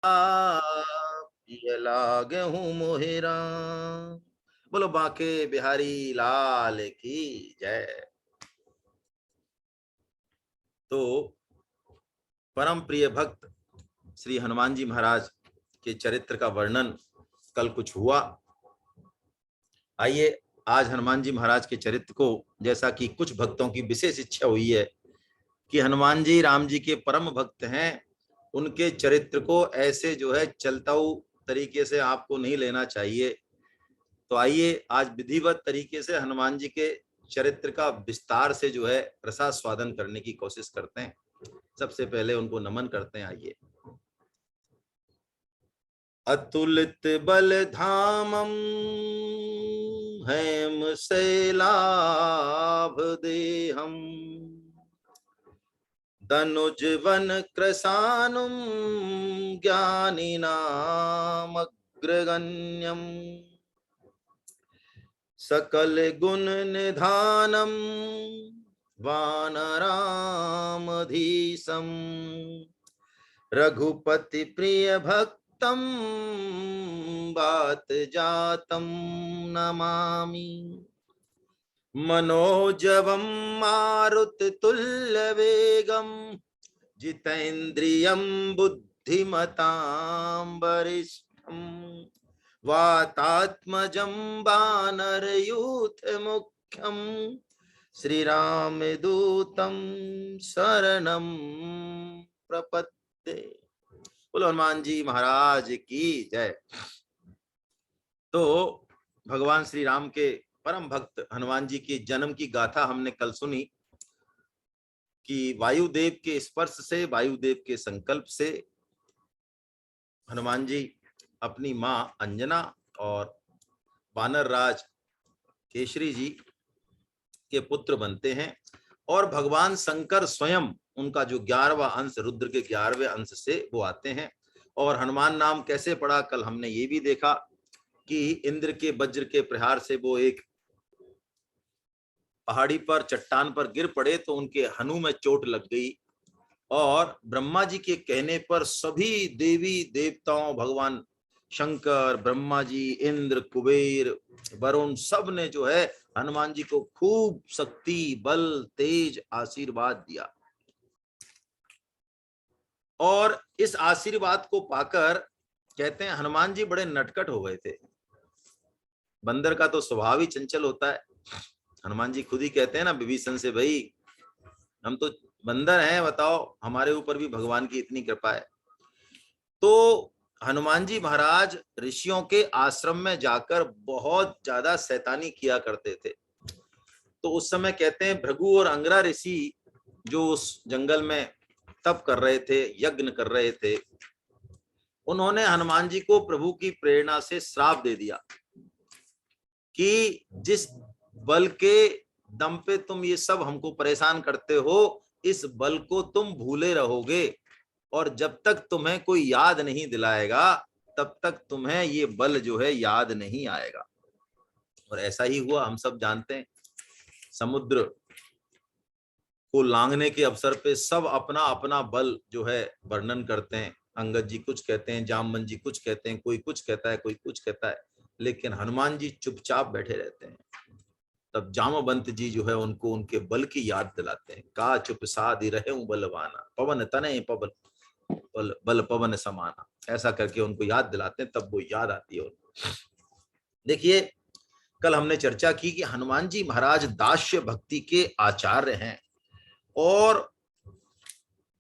पिय लागे हूँ मोहेरा। बोलो बांके बिहारी लाल की जय। तो परम प्रिय भक्त श्री हनुमान जी महाराज के चरित्र का वर्णन कल कुछ हुआ। आइए आज हनुमान जी महाराज के चरित्र को, जैसा कि कुछ भक्तों की विशेष इच्छा हुई है कि हनुमान जी राम जी के परम भक्त हैं, उनके चरित्र को ऐसे जो है चलताऊ तरीके से आपको नहीं लेना चाहिए। तो आइए आज विधिवत तरीके से हनुमान जी के चरित्र का विस्तार से जो है रसास्वादन करने की कोशिश करते हैं। सबसे पहले उनको नमन करते हैं। आइए। अतुलित बल धामम हेम शैलाभ देहम धनुज वन कृशानुम ज्ञानिनाम अग्रगण्यम सकल गुण निधानम वानरामधीशम रघुपति प्रिय भक्तम बात जातम नमामि मनोजवम मारुत तुल्य वेगम जितेन्द्रियं बुद्धिमतां वरिष्ठम वातात्मजं वानरयूथ मुख्यम श्रीरामदूतं शरणं प्रपद्ये। बोलो हनुमान जी महाराज की जय। तो भगवान श्री राम के परम भक्त हनुमान जी के जन्म की गाथा हमने कल सुनी कि वायुदेव के स्पर्श से, वायुदेव के संकल्प से हनुमान जी अपनी मां अंजना और वानर राज केशरी जी के पुत्र बनते हैं और भगवान शंकर स्वयं उनका जो 11वां अंश, रुद्र के 11वें अंश से वो आते हैं। और हनुमान नाम कैसे पड़ा कल हमने ये भी देखा कि इंद्र के वज्र के प्रहार से वो एक पहाड़ी पर, चट्टान पर गिर पड़े तो उनके हनु में चोट लग गई और ब्रह्मा जी के कहने पर सभी देवी देवताओं, भगवान शंकर, ब्रह्मा जी, इंद्र, कुबेर, वरुण, सब ने जो है हनुमान जी को खूब शक्ति, बल, तेज, आशीर्वाद दिया। और इस आशीर्वाद को पाकर कहते हैं हनुमान जी बड़े नटखट हो गए थे। बंदर का तो स्वभाव ही चंचल होता है। हनुमान जी खुद ही कहते हैं ना विभीषण से, भाई हम तो बंदर हैं, बताओ हमारे ऊपर भी भगवान की इतनी कृपा है। तो हनुमान जी महाराज ऋषियों के आश्रम में जाकर बहुत ज्यादा शैतानी किया करते थे। तो उस समय कहते हैं भृगु और अंगरा ऋषि जो उस जंगल में तप कर रहे थे, यज्ञ कर रहे थे, उन्होंने हनुमान जी को प्रभु की प्रेरणा से श्राप दे दिया कि जिस बल के दम पे तुम ये सब हमको परेशान करते हो, इस बल को तुम भूले रहोगे और जब तक तुम्हें कोई याद नहीं दिलाएगा तब तक तुम्हें ये बल जो है याद नहीं आएगा। और ऐसा ही हुआ। हम सब जानते हैं समुद्र को लांघने के अवसर पे सब अपना अपना बल जो है वर्णन करते हैं। अंगद जी कुछ कहते हैं, जामवंत जी कुछ कहते हैं, कोई कुछ कहता है, कोई कुछ कहता है, लेकिन हनुमान जी चुपचाप बैठे रहते हैं। तब जामवंत जी जो है उनको उनके बल की याद दिलाते हैं। का चुप साधि रहे बलवाना, पवन तनय पवन बल, बल पवन समाना, ऐसा करके उनको याद दिलाते हैं, तब वो याद आती है उनको। देखिए कल हमने चर्चा की कि हनुमान जी महाराज दास्य भक्ति के आचार्य हैं और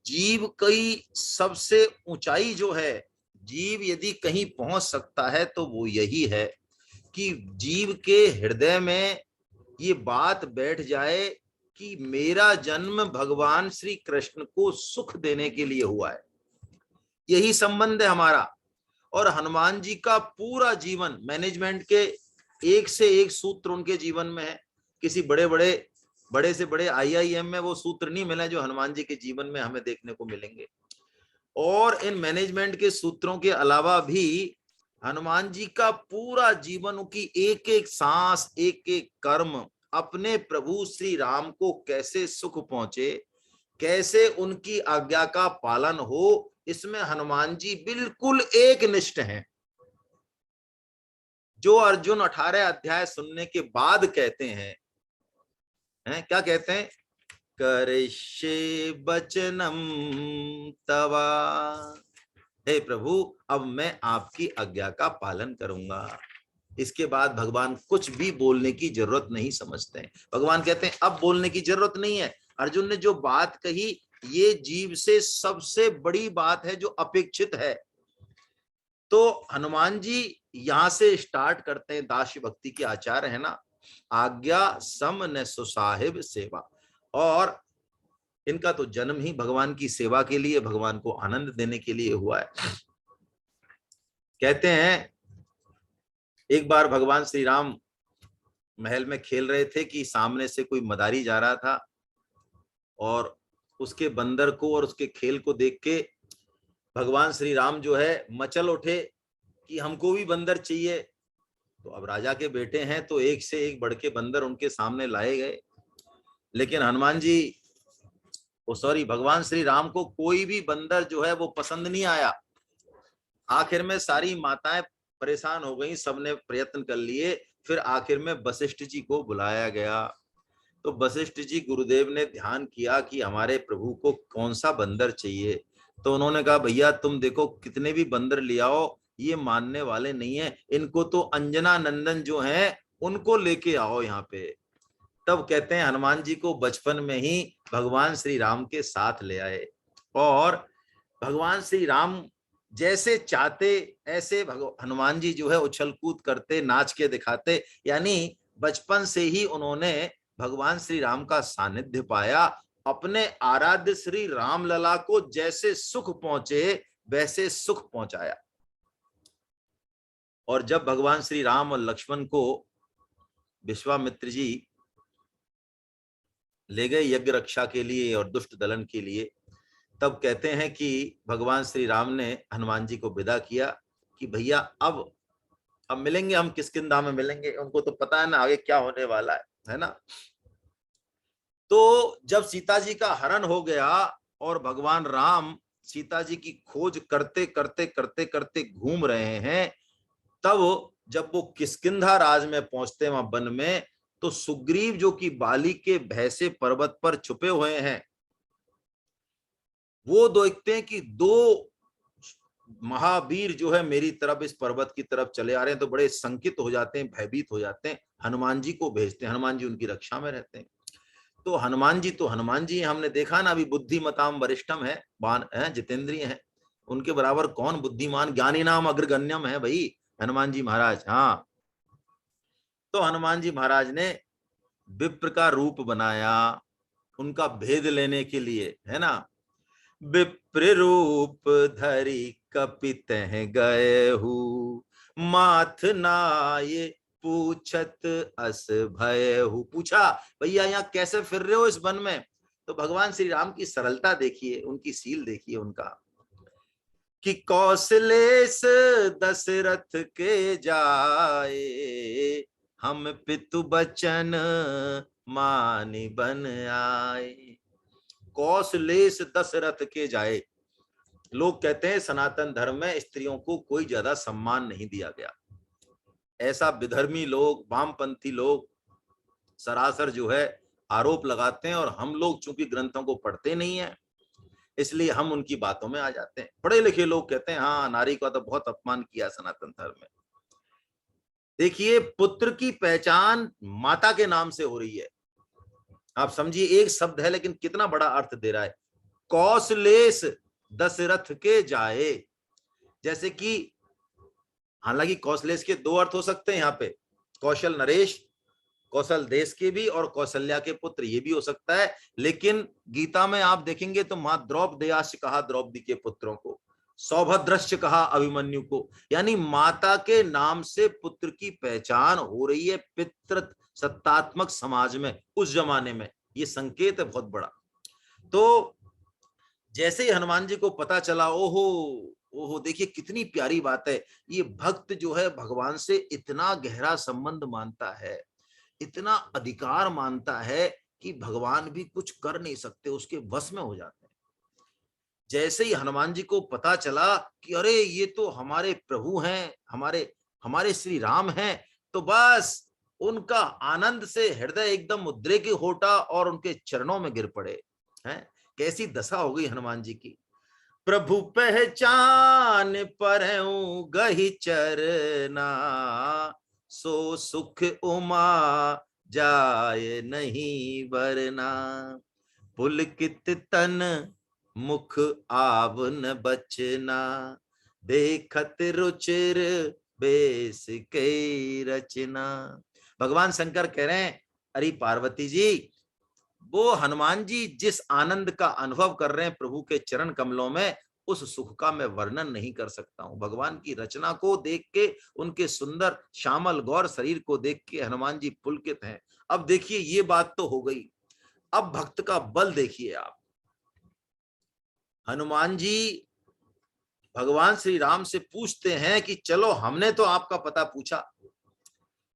जीव की सबसे ऊंचाई जो है, जीव यदि कहीं पहुंच सकता है तो वो यही है कि जीव के हृदय में ये बात बैठ जाए कि मेरा जन्म भगवान श्री कृष्ण को सुख देने के लिए हुआ है, यही संबंध है हमारा। और हनुमान जी का पूरा जीवन मैनेजमेंट के एक से एक सूत्र उनके जीवन में है। किसी बड़े से बड़े IIM में वो सूत्र नहीं मिले जो हनुमान जी के जीवन में हमें देखने को मिलेंगे। और इन मैनेजमेंट के सूत्रों के अलावा भी हनुमान जी का पूरा जीवन, उनकी एक एक सांस, एक एक कर्म अपने प्रभु श्री राम को कैसे सुख पहुंचे, कैसे उनकी आज्ञा का पालन हो, इसमें हनुमान जी बिल्कुल एक निष्ठ हैं। जो अर्जुन 18 अध्याय सुनने के बाद कहते हैं, क्या कहते हैं? करिष्ये वचनम तवा, हे प्रभु अब मैं आपकी आज्ञा का पालन करूंगा। इसके बाद भगवान कुछ भी बोलने की जरूरत नहीं समझते हैं। भगवान कहते हैं अब बोलने की जरूरत नहीं है। अर्जुन ने जो बात कही ये जीव से सबसे बड़ी बात है जो अपेक्षित है। तो हनुमान जी यहां से स्टार्ट करते हैं। दास्य भक्ति के आचार्य है ना, आज्ञा सम न सुसाहिब सेवा। और इनका तो जन्म ही भगवान की सेवा के लिए, भगवान को आनंद देने के लिए हुआ है। कहते हैं एक बार भगवान श्री राम महल में खेल रहे थे कि सामने से कोई मदारी जा रहा था और उसके बंदर को और उसके खेल को देख के भगवान श्री राम जो है मचल उठे कि हमको भी बंदर चाहिए। तो अब राजा के बेटे हैं तो एक से एक बढ़ के बंदर उनके सामने लाए गए, लेकिन हनुमान जी भगवान श्री राम को कोई भी बंदर जो है वो पसंद नहीं आया। आखिर में सारी माताएं परेशान हो गई, सबने प्रयत्न कर लिए, फिर आखिर में वशिष्ठ जी को बुलाया गया। तो वशिष्ठ जी गुरुदेव ने ध्यान किया कि हमारे प्रभु को कौन सा बंदर चाहिए। तो उन्होंने कहा भैया तुम देखो कितने भी बंदर ले आओ ये मानने वाले नहीं है, इनको तो अंजना नंदन जो हैं उनको लेके आओ यहाँ पे। तब कहते हैं हनुमान जी को बचपन में ही भगवान श्री राम के साथ ले आए और भगवान श्री राम जैसे चाहते ऐसे हनुमान जी जो है उछल कूद करते, नाच के दिखाते। यानी बचपन से ही उन्होंने भगवान श्री राम का सानिध्य पाया। अपने आराध्य श्री राम लला को जैसे सुख पहुंचे वैसे सुख पहुंचाया। और जब भगवान श्री राम और लक्ष्मण को विश्वामित्र जी ले गए यज्ञ रक्षा के लिए और दुष्ट दलन के लिए, तब कहते हैं कि भगवान श्री राम ने हनुमान जी को विदा किया कि भैया अब मिलेंगे हम, किष्किंधा में मिलेंगे। उनको तो पता है ना आगे क्या होने वाला है ना। तो जब सीता जी का हरण हो गया और भगवान राम सीता जी की खोज करते करते करते करते घूम रहे हैं, तब जब वो किष्किंधा राज में पहुंचते हैं वहां वन में, तो सुग्रीव जो कि बाली के भय से पर्वत पर छुपे हुए हैं, वो देखते हैं कि दो महावीर जो है मेरी तरफ इस पर्वत की तरफ चले आ रहे हैं। तो बड़े संकित हो जाते हैं, भयभीत हो जाते हैं, हनुमान जी को भेजते हैं। हनुमान जी उनकी रक्षा में रहते हैं। तो हनुमान जी हमने देखा ना, अभी बुद्धिमताम वरिष्ठम है, बान है, जितेंद्रिय है, उनके बराबर कौन बुद्धिमान, ज्ञानी नाम अग्रगण्यम है भाई हनुमान जी महाराज। हाँ, तो हनुमान जी महाराज ने विप्र का रूप बनाया उनका भेद लेने के लिए, है ना। विप्र रूप धरि कपित गए हूँ, माथ नाये पूछत अस भय हूँ। पूछा भैया यहाँ कैसे फिर रहे हो इस वन में। तो भगवान श्री राम की सरलता देखिए, उनकी सील देखिए उनका, कि कौशलेश दशरथ के जाए, हम पितु बचन मानि बन आए। कौशलेश दशरथ के जाए। लोग कहते हैं सनातन धर्म में स्त्रियों को कोई ज्यादा सम्मान नहीं दिया गया। ऐसा विधर्मी लोग, वामपंथी लोग सरासर जो है आरोप लगाते हैं, और हम लोग चूंकि ग्रंथों को पढ़ते नहीं है इसलिए हम उनकी बातों में आ जाते हैं। पढ़े लिखे लोग कहते हैं हाँ नारी का तो बहुत अपमान किया सनातन धर्म में। देखिए पुत्र की पहचान माता के नाम से हो रही है। आप समझिए एक शब्द है लेकिन कितना बड़ा अर्थ दे रहा है। कौशलेश दशरथ के जाए, जैसे कि हालांकि कौशलेश के दो अर्थ हो सकते हैं यहाँ पे, कौशल नरेश, कौशल देश के भी, और कौशल्या के पुत्र ये भी हो सकता है। लेकिन गीता में आप देखेंगे तो मां द्रौपदयाश कहा द्रौपदी के पुत्रों को, सौभद्रश्च कहा अभिमन्यु को। यानी माता के नाम से पुत्र की पहचान हो रही है पितृ सत्तात्मक समाज में उस जमाने में। ये संकेत है बहुत बड़ा। तो जैसे ही हनुमान जी को पता चला, ओहो ओहो, देखिए कितनी प्यारी बात है। ये भक्त जो है भगवान से इतना गहरा संबंध मानता है, इतना अधिकार मानता है कि भगवान भी कुछ कर नहीं सकते, उसके वश में हो जाते हैं। जैसे ही हनुमान जी को पता चला कि अरे ये तो हमारे प्रभु हैं, हमारे हमारे श्री राम हैं, तो बस उनका आनंद से हृदय एकदम मुद्रे की होटा और उनके चरणों में गिर पड़े हैं। कैसी दशा हो गई हनुमान जी की। प्रभु पहचान परहु गहि चरना, सो सुख उमा जाय नहीं बरना। पुलकित तन मुख आवन बचना, देखत रुचिर बेस के रचना। भगवान शंकर कह रहे हैं, अरे पार्वती जी, वो हनुमान जी जिस आनंद का अनुभव कर रहे हैं प्रभु के चरण कमलों में, उस सुख का मैं वर्णन नहीं कर सकता हूं। भगवान की रचना को देख के, उनके सुंदर श्यामल गौर शरीर को देख के हनुमान जी पुलकित हैं। अब देखिए, ये बात तो हो गई, अब भक्त का बल देखिए आप। हनुमान जी भगवान श्री राम से पूछते हैं कि चलो हमने तो आपका पता पूछा,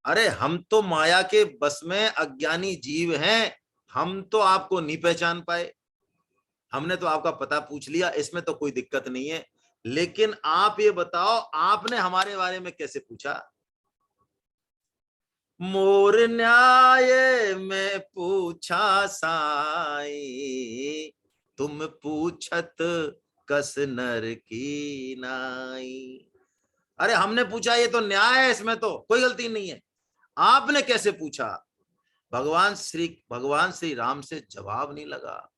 अरे हम तो माया के बस में अज्ञानी जीव हैं, हम तो आपको नहीं पहचान पाए, हमने तो आपका पता पूछ लिया, इसमें तो कोई दिक्कत नहीं है, लेकिन आप ये बताओ आपने हमारे बारे में कैसे पूछा। मोर न्याय में पूछा साई, तुम पूछत कस नर की नाई। अरे हमने पूछा, ये तो न्याय है, इसमें तो कोई गलती नहीं है, आपने कैसे पूछा। भगवान श्री राम से जवाब नहीं लगा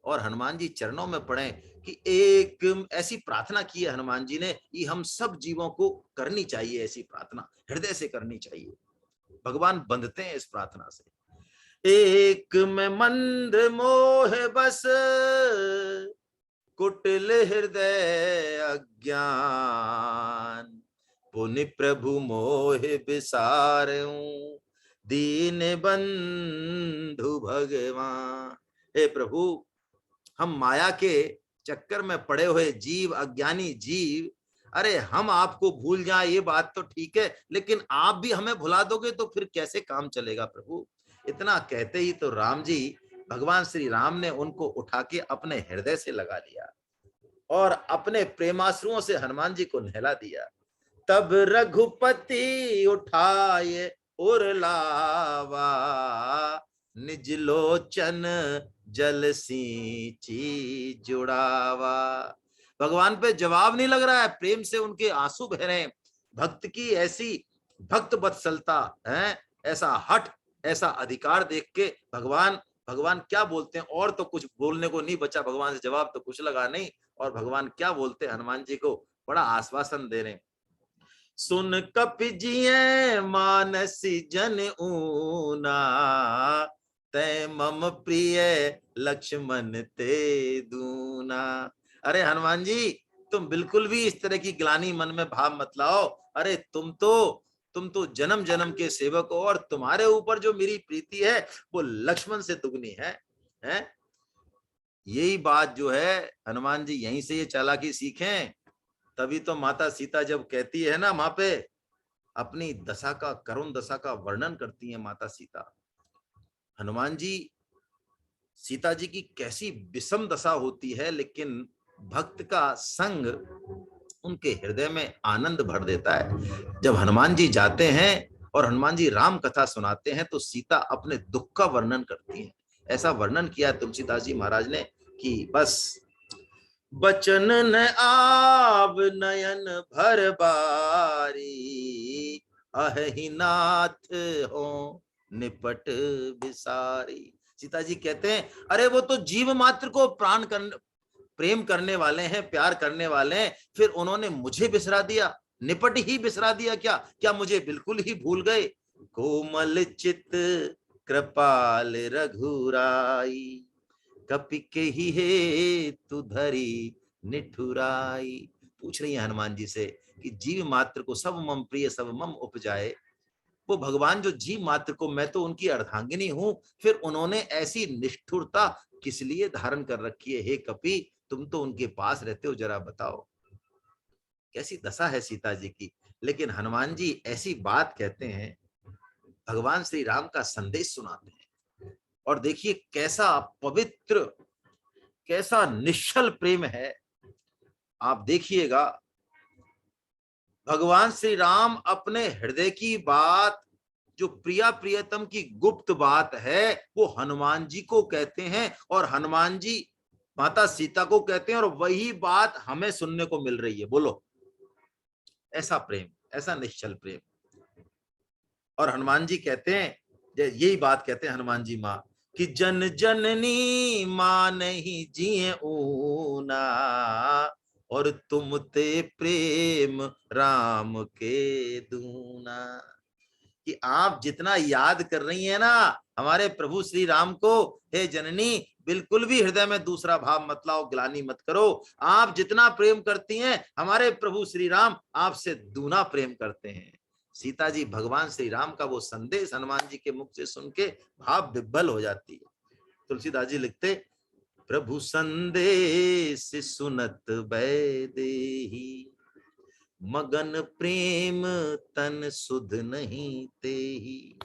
और हनुमान जी चरणों में पड़े कि एक ऐसी प्रार्थना की है हनुमान जी ने, कि हम सब जीवों को करनी चाहिए, ऐसी प्रार्थना हृदय से करनी चाहिए। भगवान बंधते हैं इस प्रार्थना से। एक में मंद मोह बस, कुटिल हृदय अज्ञान, पुनि प्रभु मोह बिसारूं, दीन बंधु भगवान। हे प्रभु, हम माया के चक्कर में पड़े हुए जीव, अज्ञानी जीव, अरे हम आपको भूल जाए ये बात तो ठीक है, लेकिन आप भी हमें भुला दोगे तो फिर कैसे काम चलेगा प्रभु। इतना कहते ही तो राम जी, भगवान श्री राम ने उनको उठा के अपने हृदय से लगा लिया और अपने प्रेमाश्रुओं से हनुमान जी को नहला दिया। तब रघुपति उठाए उर लावा, निज लोचन जल सींची जुड़ावा। भगवान पे जवाब नहीं लग रहा है, प्रेम से उनके आंसू बह रहे हैं। भक्त की ऐसी भक्त वत्सलता है, ऐसा हठ, ऐसा अधिकार देख के भगवान भगवान क्या बोलते हैं, और तो कुछ बोलने को नहीं बचा, भगवान से जवाब तो कुछ लगा नहीं। और भगवान क्या बोलते हैं हनुमान जी को, बड़ा आश्वासन दे रहे हैं। सुन कपि जिये मानसी जन ऊना, तै मम प्रिय लक्ष्मण ते दूना। अरे हनुमान जी, तुम बिल्कुल भी इस तरह की ग्लानि मन में भाव मत लाओ। अरे तुम तो जन्म जन्म के सेवक हो, और तुम्हारे ऊपर जो मेरी प्रीति है वो लक्ष्मण से दुगनी है, हैं? यही बात जो है हनुमान जी यहीं से ये चालाकी सीखें। तभी तो माता सीता जब कहती है ना, वहां पे अपनी दशा का, करुण दशा का वर्णन करती है माता सीता। हनुमान जी, सीता जी की कैसी विषम दशा होती है, लेकिन भक्त का संग उनके हृदय में आनंद भर देता है। जब हनुमान जी जाते हैं और हनुमान जी राम कथा सुनाते हैं, तो सीता अपने दुख का वर्णन करती है। ऐसा वर्णन किया तुलसीदास जी महाराज ने कि बस बचन न आव नयन भर बारी, अहि नाथ हो निपट बिसारी। सीता जी कहते हैं, अरे वो तो जीव मात्र को प्रेम करने वाले हैं, प्यार करने वाले हैं, फिर उन्होंने मुझे बिसरा दिया, निपट ही बिसरा दिया क्या? क्या मुझे बिल्कुल ही भूल गए? कोमल चित कृपाल रघुराई, कपि के ही हे तु धरी निठुराई। पूछ रही है हनुमान जी से कि जीव मात्र को सब मम प्रिय सब मम उपजाए। वो भगवान जो जीव मात्र को, मैं तो उनकी अर्धांगिनी हूं, फिर उन्होंने ऐसी निष्ठुरता किस लिए धारण कर रखी है? हे कपि, तुम तो उनके पास रहते हो, जरा बताओ कैसी दशा है सीता जी की। लेकिन हनुमान जी ऐसी बात कहते हैं, भगवान श्री राम का संदेश सुनाते हैं, और देखिए कैसा पवित्र, कैसा निश्चल प्रेम है। आप देखिएगा, भगवान श्री राम अपने हृदय की बात, जो प्रिया प्रियतम की गुप्त बात है, वो हनुमान जी को कहते हैं और हनुमान जी माता सीता को कहते हैं, और वही बात हमें सुनने को मिल रही है। बोलो, ऐसा प्रेम, ऐसा निश्चल प्रेम। और हनुमान जी कहते हैं, यही बात कहते हैं हनुमान जी माँ कि जन जननी माँ नहीं जिए ऊना, और तुम ते प्रेम राम के दूना। कि आप जितना याद कर रही हैं ना हमारे प्रभु श्री राम को, हे जननी, बिल्कुल भी हृदय में दूसरा भाव मत लाओ, ग्लानि मत करो। आप जितना प्रेम करती हैं हमारे प्रभु श्री राम आपसे दूना प्रेम करते हैं। सीता जी भगवान श्री राम का वो संदेश हनुमान जी के मुख से सुन के भाव विह्वल हो जाती है। तुलसीदास जी लिखते, प्रभु संदेश सुनत बैदेही, मगन प्रेम तन सुध नहीं तेही।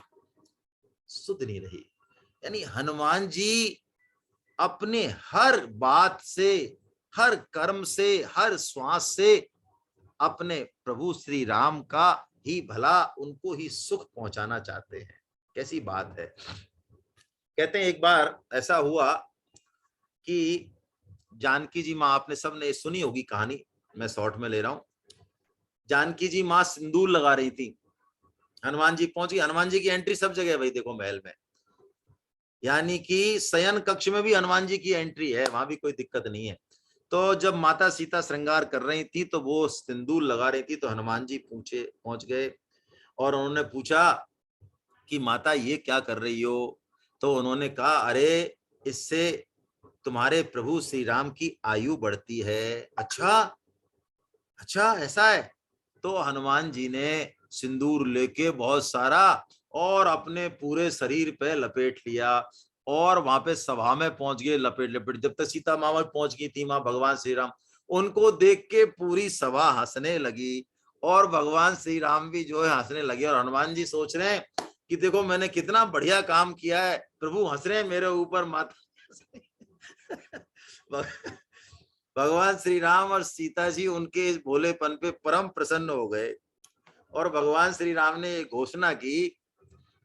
सुध नहीं रही, यानी हनुमान जी अपने हर बात से, हर कर्म से, हर श्वास से अपने प्रभु श्री राम का ही भला, उनको ही सुख पहुंचाना चाहते हैं। कैसी बात है। कहते हैं एक बार ऐसा हुआ कि जानकी जी माँ, आपने सबने सुनी होगी कहानी, मैं शॉर्ट में ले रहा हूं। जानकी जी माँ सिंदूर लगा रही थी, हनुमान जी पहुंची। हनुमान जी की एंट्री सब जगह भाई देखो महल में, यानी कि शयन कक्ष में भी हनुमान जी की एंट्री है, वहां भी कोई दिक्कत नहीं है। तो जब माता सीता श्रृंगार कर रही थी तो वो सिंदूर लगा रही थी, तो हनुमान जी पहुंच गए और उन्होंने पूछा कि माता ये क्या कर रही हो। तो उन्होंने कहा, अरे इससे तुम्हारे प्रभु श्री राम की आयु बढ़ती है। अच्छा अच्छा, ऐसा है। तो हनुमान जी ने सिंदूर लेके बहुत सारा और अपने पूरे शरीर पे लपेट लिया और वहां पे सभा में पहुंच गए लपेट लपेट। जब तक सीता माँ पहुंच गई थी, माँ भगवान श्री राम, उनको देख के पूरी सभा हंसने लगी और भगवान श्री राम भी जो है हंसने लगे। और हनुमान जी सोच रहे हैं कि देखो मैंने कितना बढ़िया काम किया है, प्रभु हंस रहे हैं मेरे ऊपर, माता भगवान श्री राम और सीता जी उनके इस भोलेपन पे परम प्रसन्न हो गए। और भगवान श्री राम ने एक घोषणा की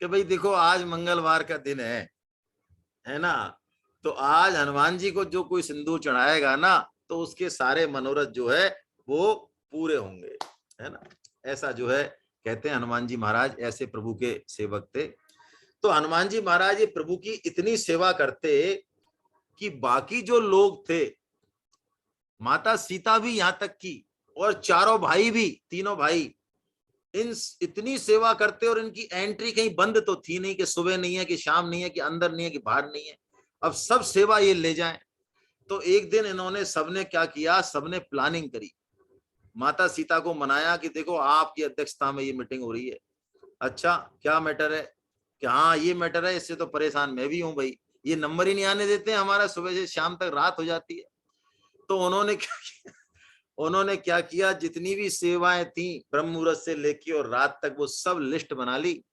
कि भाई देखो आज मंगलवार का दिन है ना, तो आज हनुमान जी को जो कोई सिंदूर चढ़ाएगा ना तो उसके सारे मनोरथ जो है वो पूरे होंगे, है ना। ऐसा जो है कहते हैं हनुमान जी महाराज ऐसे प्रभु के सेवक थे। तो हनुमान जी महाराज ये प्रभु की इतनी सेवा करते कि बाकी जो लोग थे, माता सीता भी यहां तक की और चारों भाई भी, तीनों भाई इन इतनी सेवा करते, और इनकी एंट्री कहीं बंद तो थी नहीं कि सुबह नहीं है कि शाम नहीं है कि अंदर नहीं है कि बाहर नहीं है, अब सब सेवा ये ले जाएं। तो एक दिन इन्होंने सबने क्या किया, सबने प्लानिंग करी, माता सीता को मनाया कि देखो आपकी अध्यक्षता में ये मीटिंग हो रही है। अच्छा क्या मैटर है, कि हाँ ये मैटर है, इससे तो परेशान मैं भी हूं भाई, ये नंबर ही नहीं आने देते हमारा, सुबह से शाम तक रात हो जाती है। तो उन्होंने क्या किया, जितनी भी सेवाएं थी ब्रह्म मुहूर्त से लेके और रात तक, वो सब लिस्ट बना ली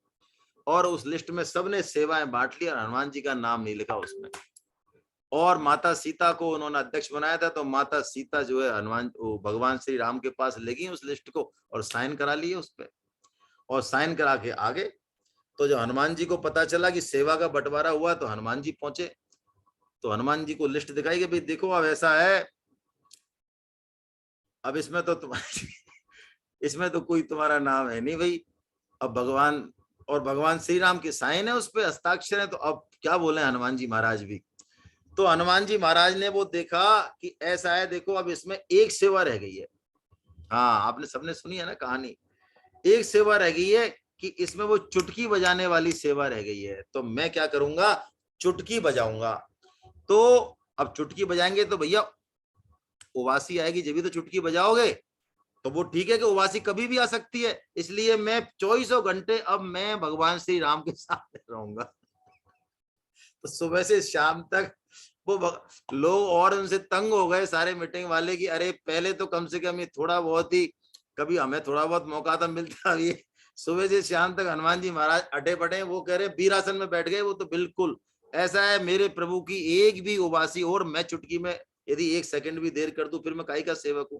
और उस लिस्ट में सबने सेवाएं बांट ली और हनुमान जी का नाम नहीं लिखा उसमें। और माता सीता को उन्होंने अध्यक्ष बनाया था, तो माता सीता जो है भगवान श्री राम के पास ले गई उस लिस्ट को और साइन करा लिए उस पर, और साइन करा के आगे। तो जब हनुमान जी को पता चला कि सेवा का बंटवारा हुआ तो हनुमान जी पहुंचे, तो हनुमान जी को लिस्ट दिखाई कि भाई देखो अब ऐसा है, अब इसमें तो तुम्हारी इसमें तो कोई तुम्हारा नाम है नहीं भाई, अब भगवान श्री राम के साइन है उस पे, हस्ताक्षर है, तो अब क्या बोले हनुमान जी महाराज भी। तो हनुमान जी महाराज ने वो देखा कि ऐसा है, देखो अब इसमें एक सेवा रह गई है। हाँ आपने सबने सुनी है ना कहानी, एक सेवा रह गई है कि इसमें वो चुटकी बजाने वाली सेवा रह गई है। तो मैं क्या करूंगा, चुटकी बजाऊंगा। तो अब चुटकी बजाएंगे तो भैया उवासी आएगी, जब भी तो चुटकी बजाओगे। तो वो ठीक है कि उवासी कभी भी आ सकती है, इसलिए मैं 24 घंटे अब मैं भगवान श्री राम के साथ रहूंगा। तो सुबह से शाम तक वो लोग और उनसे तंग हो गए सारे मीटिंग वाले की, अरे पहले तो कम से कम ये थोड़ा बहुत ही कभी हमें थोड़ा बहुत मौका तो मिलता, ये सुबह से शाम तक हनुमान जी महाराज अटे पटे, वो कह रहे वीरासन में बैठ गए, वो तो बिल्कुल ऐसा है मेरे प्रभु की एक भी उबासी और मैं चुटकी में यदि 1 सेकंड भी देर कर दूं फिर मैं काई का सेवक हूं।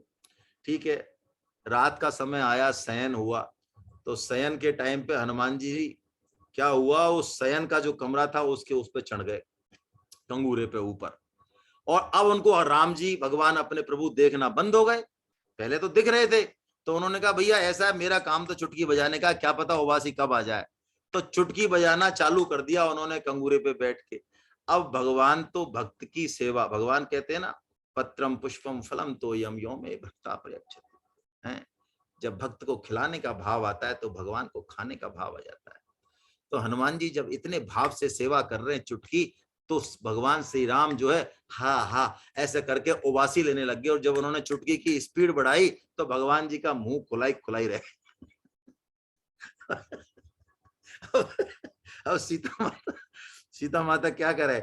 ठीक है, रात का समय आया, शयन हुआ, तो शयन के टाइम पे हनुमान जी क्या हुआ, उस शयन का जो कमरा था उसके उस पे चढ़ गए, कंगूरे पे ऊपर। और अब उनको राम जी भगवान अपने प्रभु देखना बंद हो गए, पहले तो दिख रहे थे। तो उन्होंने कहा भैया ऐसा है, मेरा काम तो चुटकी बजाने का, क्या पता उबासी कब आ जाए। तो चुटकी बजाना चालू कर दिया उन्होंने कंगूरे पे बैठ के। अब भगवान तो भक्त की सेवा, भगवान कहते हैं ना, पत्रम पुष्पम फलम तोयम यो मे भक्ता प्रयच्छति है। जब भक्त को खिलाने का भाव आता है तो भगवान को खाने का भाव आ जाता है। तो हनुमान जी जब इतने भाव से सेवा कर रहे हैं चुटकी, तो भगवान श्री राम जो है हा हा ऐसे करके उबासी लेने लग गए। और जब उन्होंने चुटकी की स्पीड बढ़ाई तो भगवान जी का मुंह खुलाई खुलाई रहे। अब सीता माता क्या करे।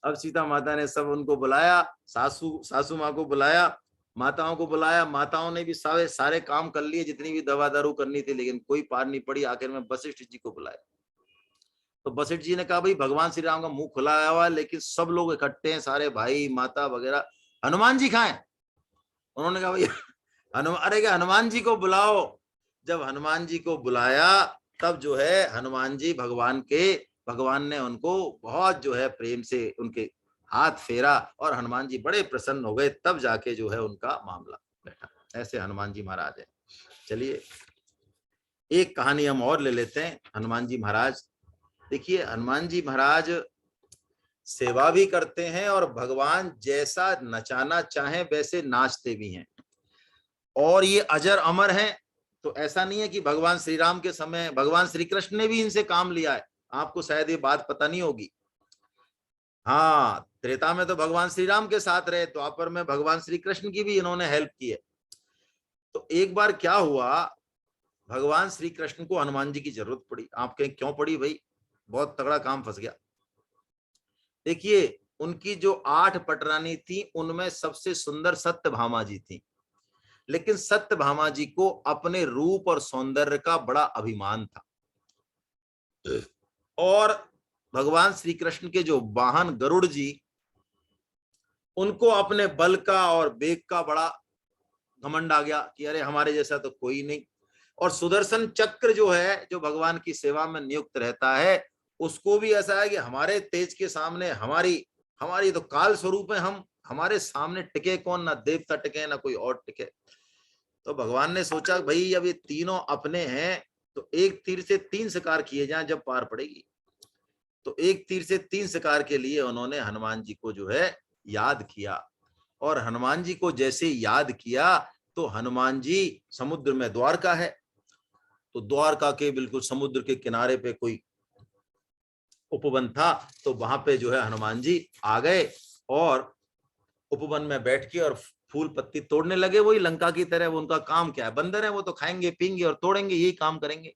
अब सीता माता ने सब उनको बुलाया, सासू माँ को बुलाया, माताओं को बुलाया। माताओं ने भी सारे काम कर लिए, जितनी भी दवा दारू करनी थी, लेकिन कोई पार नहीं पड़ी। आखिर में वशिष्ठ जी को बुलाया। तो वशिष्ठ जी ने कहा भाई भगवान श्री राम का मुंह खुला हुआ है, लेकिन सब लोग इकट्ठे हैं, सारे भाई माता वगैरह, हनुमान जी खाएं। उन्होंने कहा भाई अरे क्या हनुमान जी को बुलाओ। जब हनुमान जी को बुलाया तब जो है हनुमान जी भगवान ने उनको बहुत जो है प्रेम से उनके हाथ फेरा और हनुमान जी बड़े प्रसन्न हो गए। तब जाके जो है उनका मामला बैठा। ऐसे हनुमान जी महाराज है। चलिए एक कहानी हम और ले लेते हैं। हनुमान जी महाराज, देखिए हनुमान जी महाराज सेवा भी करते हैं और भगवान जैसा नचाना चाहे वैसे नाचते भी हैं, और ये अजर अमर हैं। तो ऐसा नहीं है कि भगवान श्री राम के समय भगवान श्री कृष्ण ने भी इनसे काम लिया है। आपको शायद ये बात पता नहीं होगी। हाँ, त्रेता में तो भगवान श्री राम के साथ रहे, द्वापर में भगवान श्री कृष्ण की भी इन्होंने हेल्प की है। तो एक बार क्या हुआ, भगवान श्री कृष्ण को हनुमान जी की जरूरत पड़ी। आप कहें क्यों पड़ी भाई, बहुत तगड़ा काम फंस गया। देखिए उनकी जो 8 पटरानी थी उनमें सबसे सुंदर सत्यभामा जी थी, लेकिन सत्यभामा जी को अपने रूप और सौंदर्य का बड़ा अभिमान था। और भगवान श्री कृष्ण के जो वाहन गरुड़ जी, उनको अपने बल का और वेग का बड़ा घमंड आ गया कि अरे हमारे जैसा तो कोई नहीं। और सुदर्शन चक्र जो है, जो भगवान की सेवा में नियुक्त रहता है, उसको भी ऐसा है कि हमारे तेज के सामने हमारी तो काल स्वरूप है, हम हमारे सामने टिके कौन, ना देवता टिके ना कोई और टिके। तो भगवान ने सोचा भाई अब ये तीनों अपने हैं, तो एक तीर से 3 शिकार किए जाएं जब पार पड़ेगी। तो एक तीर से 3 शिकार के लिए उन्होंने हनुमान जी को जो है याद किया। और हनुमान जी को जैसे याद किया तो हनुमान जी, समुद्र में द्वारका है, तो द्वारका के बिल्कुल समुद्र के किनारे पे कोई उपवन था, तो वहां पे जो है हनुमान जी आ गए और उपवन में बैठ के और फूल पत्ती तोड़ने लगे। वही लंका की तरह, वो उनका काम क्या है, बंदर है वो तो खाएंगे पीएंगे और तोड़ेंगे, यही काम करेंगे।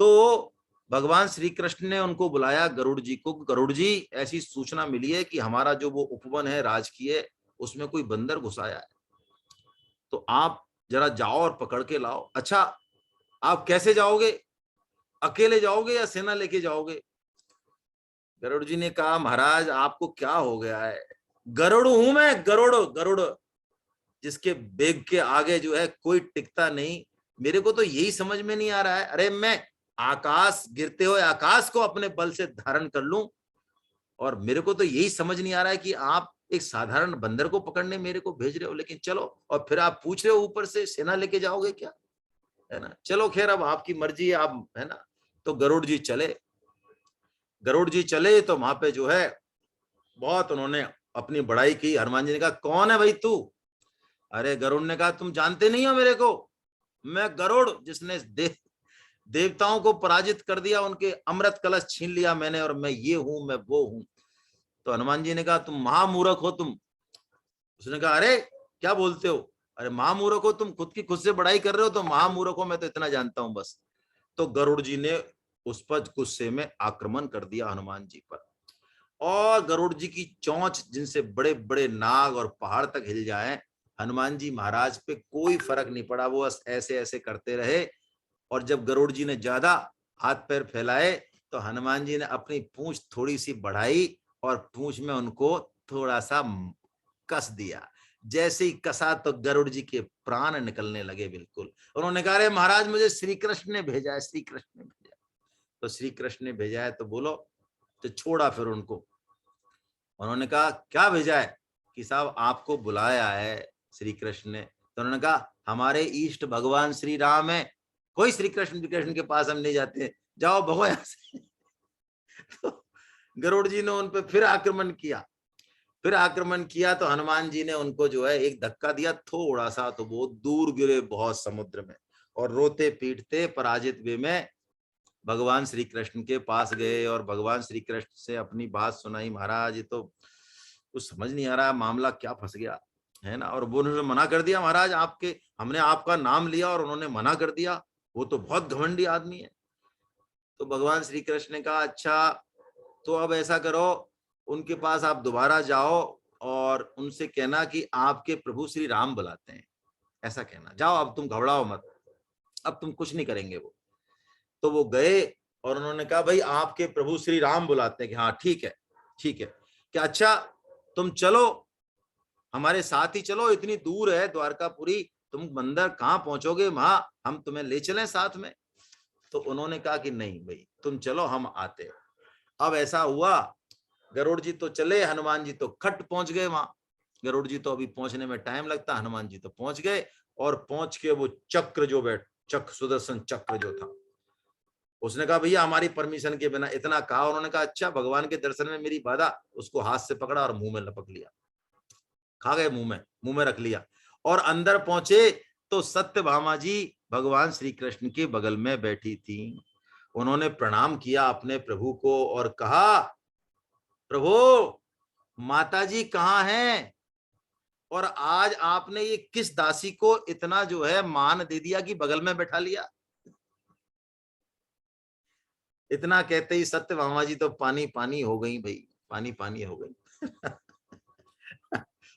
तो भगवान श्री कृष्ण ने उनको बुलाया गरुड़ जी को। गरुड़ जी, ऐसी सूचना मिली है कि हमारा जो वो उपवन है राजकीय, उसमें कोई बंदर घुसाया है, तो आप जरा जाओ और पकड़ के लाओ। अच्छा आप कैसे जाओगे, अकेले जाओगे या सेना लेके जाओगे? गरुड़ जी ने कहा महाराज आपको क्या हो गया है, गरुड़ हूं मैं, गरुड़ गरुड़, जिसके बेग के आगे जो है कोई टिकता नहीं। मेरे को तो यही समझ में नहीं आ रहा है, अरे मैं आकाश, गिरते हुए आकाश को अपने बल से धारण कर लूं, और मेरे को तो यही समझ नहीं आ रहा है कि आप एक साधारण बंदर को पकड़ने मेरे को भेज रहे हो। लेकिन चलो, और फिर आप पूछ रहे हो ऊपर से सेना लेके जाओगे क्या, है ना। चलो खैर अब आपकी मर्जी है, आप, है ना। तो गरुड़ जी चले तो वहां पे जो है बहुत उन्होंने अपनी बड़ाई की। हनुमान जी ने कहा कौन है भाई तू? अरे गरुड़ ने कहा तुम जानते नहीं हो मेरे को, मैं गरुड़, जिसने देवताओं को पराजित कर दिया, उनके अमृत कलश छीन लिया मैंने, और मैं ये हूं, मैं वो हूं। तो हनुमान जी ने कहा तुम महामूर्ख हो तुम। उसने कहा अरे क्या बोलते हो, अरे महामूर्ख हो तुम, खुद की खुद से बड़ाई कर रहे हो, तो महामूर्ख हो, मैं तो इतना जानता हूं बस। तो गरुड़ जी ने उस पर गुस्से में आक्रमण कर दिया हनुमान जी पर, और गरुड़ जी की चोंच, जिनसे बड़े बड़े नाग और पहाड़ तक हिल जाए, हनुमान जी महाराज पे कोई फर्क नहीं पड़ा। वो ऐसे ऐसे करते रहे, और जब गरुड़ जी ने ज्यादा हाथ पैर फैलाए तो हनुमान जी ने अपनी पूंछ थोड़ी सी बढ़ाई और पूंछ में उनको थोड़ा सा कस दिया। जैसे ही कसा तो गरुड़ जी के प्राण निकलने लगे बिल्कुल। उन्होंने कहा, अरे महाराज मुझे श्री कृष्ण ने भेजा है, श्री कृष्ण ने भेजा। तो श्री कृष्ण ने भेजा है तो बोलो। तो छोड़ा फिर उनको। उन्होंने कहा, क्या भेजा है? कि साहब आपको बुलाया है श्री कृष्ण ने। तो उन्होंने कहा, हमारे इष्ट भगवान श्री राम है, कोई श्री कृष्ण के पास हम नहीं जाते, जाओ भगो यहां से। तो गरुड़ जी ने उन पर फिर आक्रमण किया। फिर आक्रमण किया तो हनुमान जी ने उनको जो है एक धक्का दिया थोड़ा सा, तो वो दूर गिरे बहुत समुद्र में, और रोते पीटते पराजित वे में भगवान श्री कृष्ण के पास गए और भगवान श्री कृष्ण से अपनी बात सुनाई। महाराज ये तो कुछ समझ नहीं आ रहा मामला क्या फंस गया है ना। और वो उन्होंने मना कर दिया, महाराज आपके, हमने आपका नाम लिया और उन्होंने मना कर दिया, वो तो बहुत घमंडी आदमी है। तो भगवान श्री कृष्ण ने कहा, अच्छा तो अब ऐसा करो, उनके पास आप दोबारा जाओ और उनसे कहना कि आपके प्रभु श्री राम बुलाते हैं, ऐसा कहना। जाओ अब तुम घबराओ मत, अब तुम कुछ नहीं करेंगे वो। तो वो गए और उन्होंने कहा, भाई आपके प्रभु श्री राम बुलाते हैं। कि हाँ ठीक है, ठीक है। क्या अच्छा तुम चलो, हमारे साथ ही चलो, इतनी दूर है द्वारकापुरी, तुम बंदर कहाँ पहुंचोगे, वहां हम तुम्हें ले चलें साथ में। तो उन्होंने कहा कि नहीं भाई तुम चलो, हम आते। अब ऐसा हुआ, गरुड़ जी तो चले, हनुमान जी तो खट पहुंच गए वहां। गरुड़ जी तो अभी पहुंचने में टाइम लगता, हनुमान जी तो पहुंच गए। और पहुंच के वो चक्र जो चक्र, सुदर्शन चक्र जो था, उसने कहा भैया हमारी परमिशन के बिना, इतना कहा। उन्होंने कहा, अच्छा भगवान के दर्शन में मेरी बाधा। उसको हाथ से पकड़ा और मुंह में लपक लिया, खा गए, मुंह में रख लिया। और अंदर पहुंचे तो सत्यभामा जी भगवान श्री कृष्ण के बगल में बैठी थी। उन्होंने प्रणाम किया अपने प्रभु को और कहा, प्रभु माता जी कहाँ हैं, और आज आपने ये किस दासी को इतना जो है मान दे दिया कि बगल में बैठा लिया। इतना कहते ही सत्यभामा जी तो पानी पानी हो गई भाई, पानी पानी हो गई।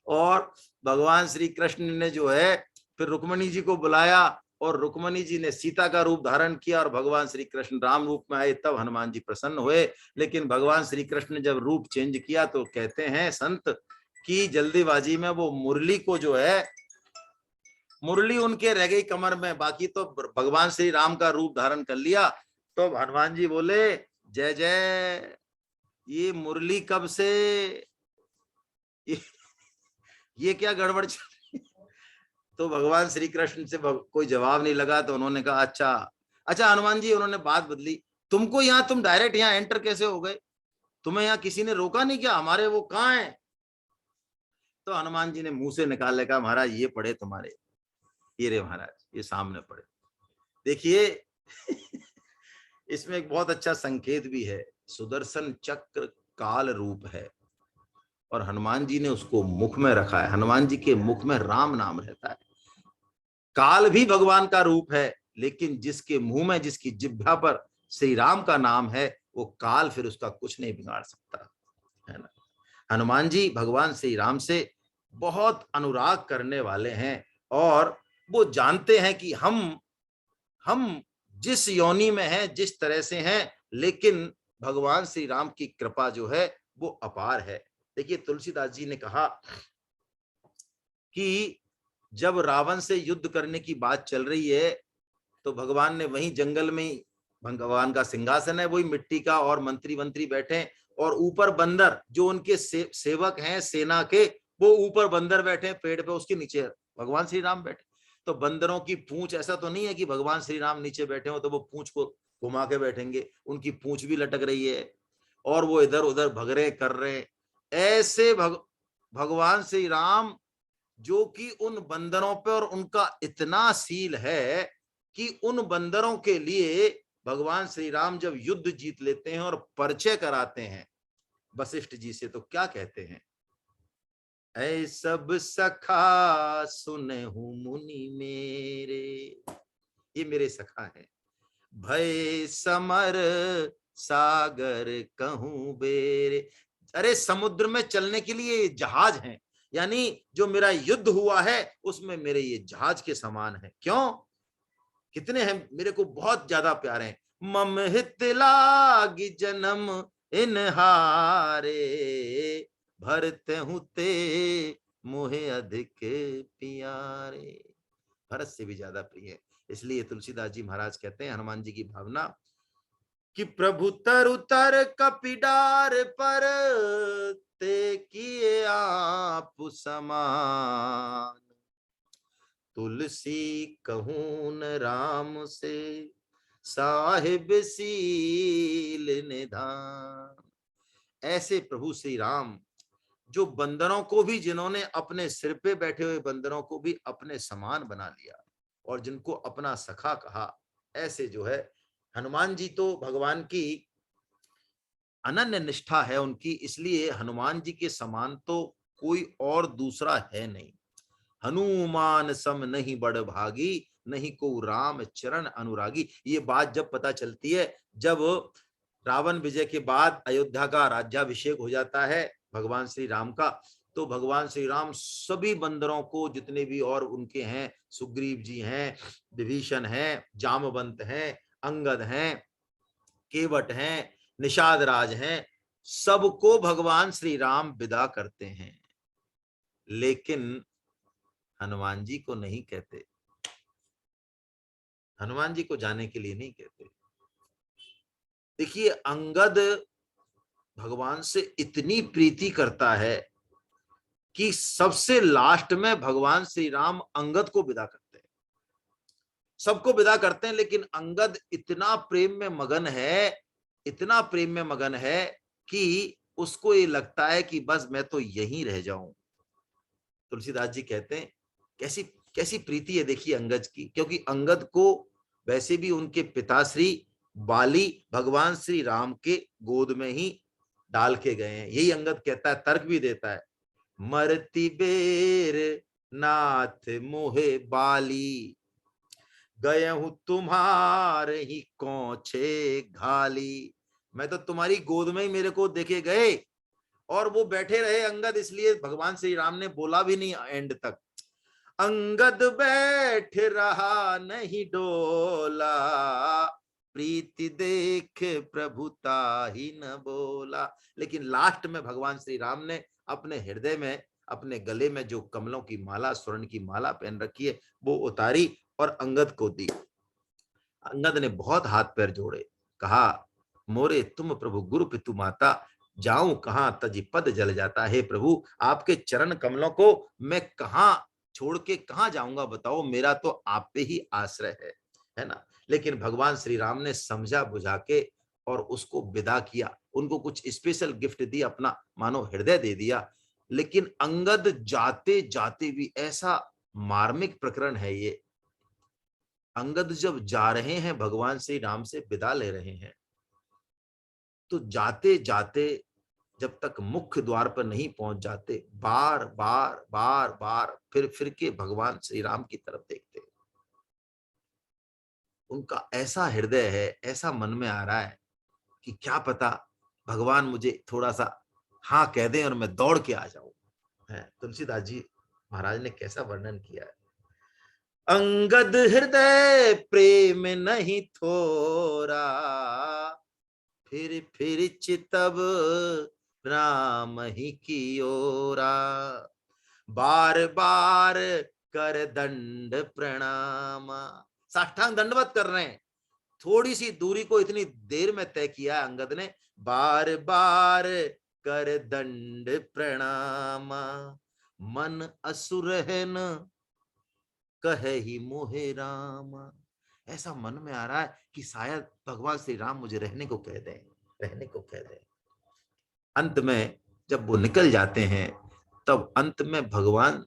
और भगवान श्री कृष्ण ने जो है फिर रुक्मणी जी को बुलाया और रुक्मणी जी ने सीता का रूप धारण किया और भगवान श्री कृष्ण राम रूप में आए, तब हनुमान जी प्रसन्न हुए। लेकिन भगवान श्री कृष्ण ने जब रूप चेंज किया तो कहते हैं संत कि जल्दीबाजी में वो मुरली को जो है, मुरली उनके रह गई कमर में, बाकी तो भगवान श्री राम का रूप धारण कर लिया। तो हनुमान जी बोले, जय जय, ये मुरली कब से, ये क्या गड़बड़ चल रही। तो भगवान श्री कृष्ण से कोई जवाब नहीं लगा। तो उन्होंने कहा, अच्छा अच्छा हनुमान जी, उन्होंने बात बदली, तुमको यहाँ, तुम डायरेक्ट यहाँ एंटर कैसे हो गए, तुम्हें यहाँ किसी ने रोका नहीं क्या, हमारे वो कहाँ है? तो हनुमान जी ने मुंह से निकाल कहा, महाराज ये पढ़े तुम्हारे, ये रे महाराज, ये सामने पढ़े, देखिए। इसमें एक बहुत अच्छा संकेत भी है, सुदर्शन चक्र काल रूप है और हनुमान जी ने उसको मुख में रखा है। हनुमान जी के मुख में राम नाम रहता है। काल भी भगवान का रूप है, लेकिन जिसके मुंह में, जिसकी जिह्वा पर श्री राम का नाम है, वो काल फिर उसका कुछ नहीं बिगाड़ सकता, है ना। हनुमान जी भगवान श्री राम से बहुत अनुराग करने वाले हैं और वो जानते हैं कि हम जिस योनि में हैं, जिस तरह से हैं, लेकिन भगवान श्री राम की कृपा जो है वो अपार है। देखिए तुलसीदास जी ने कहा कि जब रावण से युद्ध करने की बात चल रही है तो भगवान ने वहीं जंगल में, भगवान का सिंहासन है वही मिट्टी का, और मंत्री मंत्री बैठे, और ऊपर बंदर जो उनके सेवक हैं सेना के, वो ऊपर बंदर बैठे पेड़ पे, उसके नीचे भगवान श्री राम बैठे। तो बंदरों की पूंछ, ऐसा तो नहीं है कि भगवान श्री राम नीचे बैठे हो तो वो पूंछ को घुमा के बैठेंगे, उनकी पूंछ भी लटक रही है और वो इधर उधर भग रहे कर रहे। ऐसे भगवान श्री राम जो कि उन बंदरों पे, और उनका इतना सील है कि उन बंदरों के लिए भगवान श्री राम जब युद्ध जीत लेते हैं और परिचय कराते हैं वशिष्ठ जी से, तो क्या कहते हैं, ऐ सब सखा सुनहु मुनि मेरे, ये मेरे सखा है, भय समर सागर कहूं बेरे। अरे समुद्र में चलने के लिए ये जहाज हैं, यानी जो मेरा युद्ध हुआ है उसमें मेरे ये जहाज के समान है। क्यों? कितने हैं, मेरे को बहुत ज्यादा प्यारे हैं। मम हित लागी जन्म इन हारे, भरते हूँ ते मोहे अधिक प्यारे। भरत से भी ज्यादा प्रिय है। इसलिए तुलसीदास जी महाराज कहते हैं हनुमान जी की भावना कि प्रभु तरु तर कपिडार पर, ते किए आप समान, तुलसी कहूँ न राम से, साहिब सील निधान। ऐसे प्रभु श्री राम जो बंदरों को भी, जिन्होंने अपने सिर पे बैठे हुए बंदरों को भी अपने समान बना लिया और जिनको अपना सखा कहा, ऐसे जो है हनुमान जी तो भगवान की अनन्य निष्ठा है उनकी। इसलिए हनुमान जी के समान तो कोई और दूसरा है नहीं। हनुमान सम नहीं बड़ भागी, नहीं को राम चरण अनुरागी। ये बात जब पता चलती है, जब रावण विजय के बाद अयोध्या का राज्याभिषेक हो जाता है भगवान श्री राम का, तो भगवान श्री राम सभी बंदरों को, जितने भी और उनके हैं, सुग्रीव जी हैं, विभीषण हैं, जामवंत हैं, अंगद हैं, केवट हैं, निषाद राज हैं, सबको भगवान श्री राम विदा करते हैं, लेकिन हनुमान जी को नहीं कहते। हनुमान जी को जाने के लिए नहीं कहते। देखिए, अंगद भगवान से इतनी प्रीति करता है कि सबसे लास्ट में भगवान श्री राम अंगद को विदा करते हैं। सबको विदा करते हैं, लेकिन अंगद इतना प्रेम में मगन है, इतना प्रेम में मगन है कि उसको ये लगता है कि बस मैं तो यहीं रह जाऊं। तुलसीदास जी कहते हैं कैसी कैसी प्रीति है देखिए अंगद की, क्योंकि अंगद को वैसे भी उनके पिताश्री बाली भगवान श्री राम के गोद में ही डाल के गए हैं। यही अंगद कहता है, तर्क भी देता है, मरती बेर नाथ मोहे बाली, गए हूं तुम्हारे ही कौछे घाली। मैं तो तुम्हारी गोद में ही मेरे को देखे गए, और वो बैठे रहे अंगद, इसलिए भगवान श्री राम ने बोला भी नहीं एंड तक। अंगद बैठ रहा नहीं डोला, प्रीति देख प्रभुता ही न बोला। लेकिन लास्ट में भगवान श्री राम ने अपने हृदय में, अपने गले में जो कमलों की माला, स्वर्ण की माला पहन रखी है, वो उतारी और अंगद को दी। अंगद ने बहुत हाथ पैर जोड़े, कहा, मोरे तुम प्रभु गुरु पितु माता, जाऊं कहां तजी पद जल जाता। है प्रभु, आपके चरण कमलों को मैं कहां छोड़ के कहां जाऊंगा, बताओ, मेरा तो आप पे ही आश्रय है ना। लेकिन भगवान श्री राम ने समझा बुझा के और उसको विदा किया, उनको कुछ स्पेशल गिफ्ट दी, अपना मानो हृदय दे दिया। लेकिन अंगद जाते जाते भी, ऐसा मार्मिक प्रकरण है ये, अंगद जब जा रहे हैं, भगवान श्री राम से विदा ले रहे हैं, तो जाते जाते जब तक मुख्य द्वार पर नहीं पहुंच जाते, बार बार बार बार फिर के भगवान श्री राम की तरफ देखते। उनका ऐसा हृदय है, ऐसा मन में आ रहा है कि क्या पता भगवान मुझे थोड़ा सा हाँ कह दें और मैं दौड़ के आ जाऊं। है तुलसीदास जी महाराज ने कैसा वर्णन किया है। अंगद हृदय प्रेम नहीं थोरा, फिर चितब राम ही की ओरा, बार बार कर दंड प्रणाम। साष्टांग दंडवत कर रहे हैं, थोड़ी सी दूरी को इतनी देर में तय किया अंगद ने, बार बार कर दंड प्रणाम, मन असुर है न कहे ही मोहे राम। ऐसा मन में आ रहा है कि शायद भगवान श्री राम मुझे रहने को कह दें, रहने को कह दें। अंत में जब वो निकल जाते हैं, तब अंत में भगवान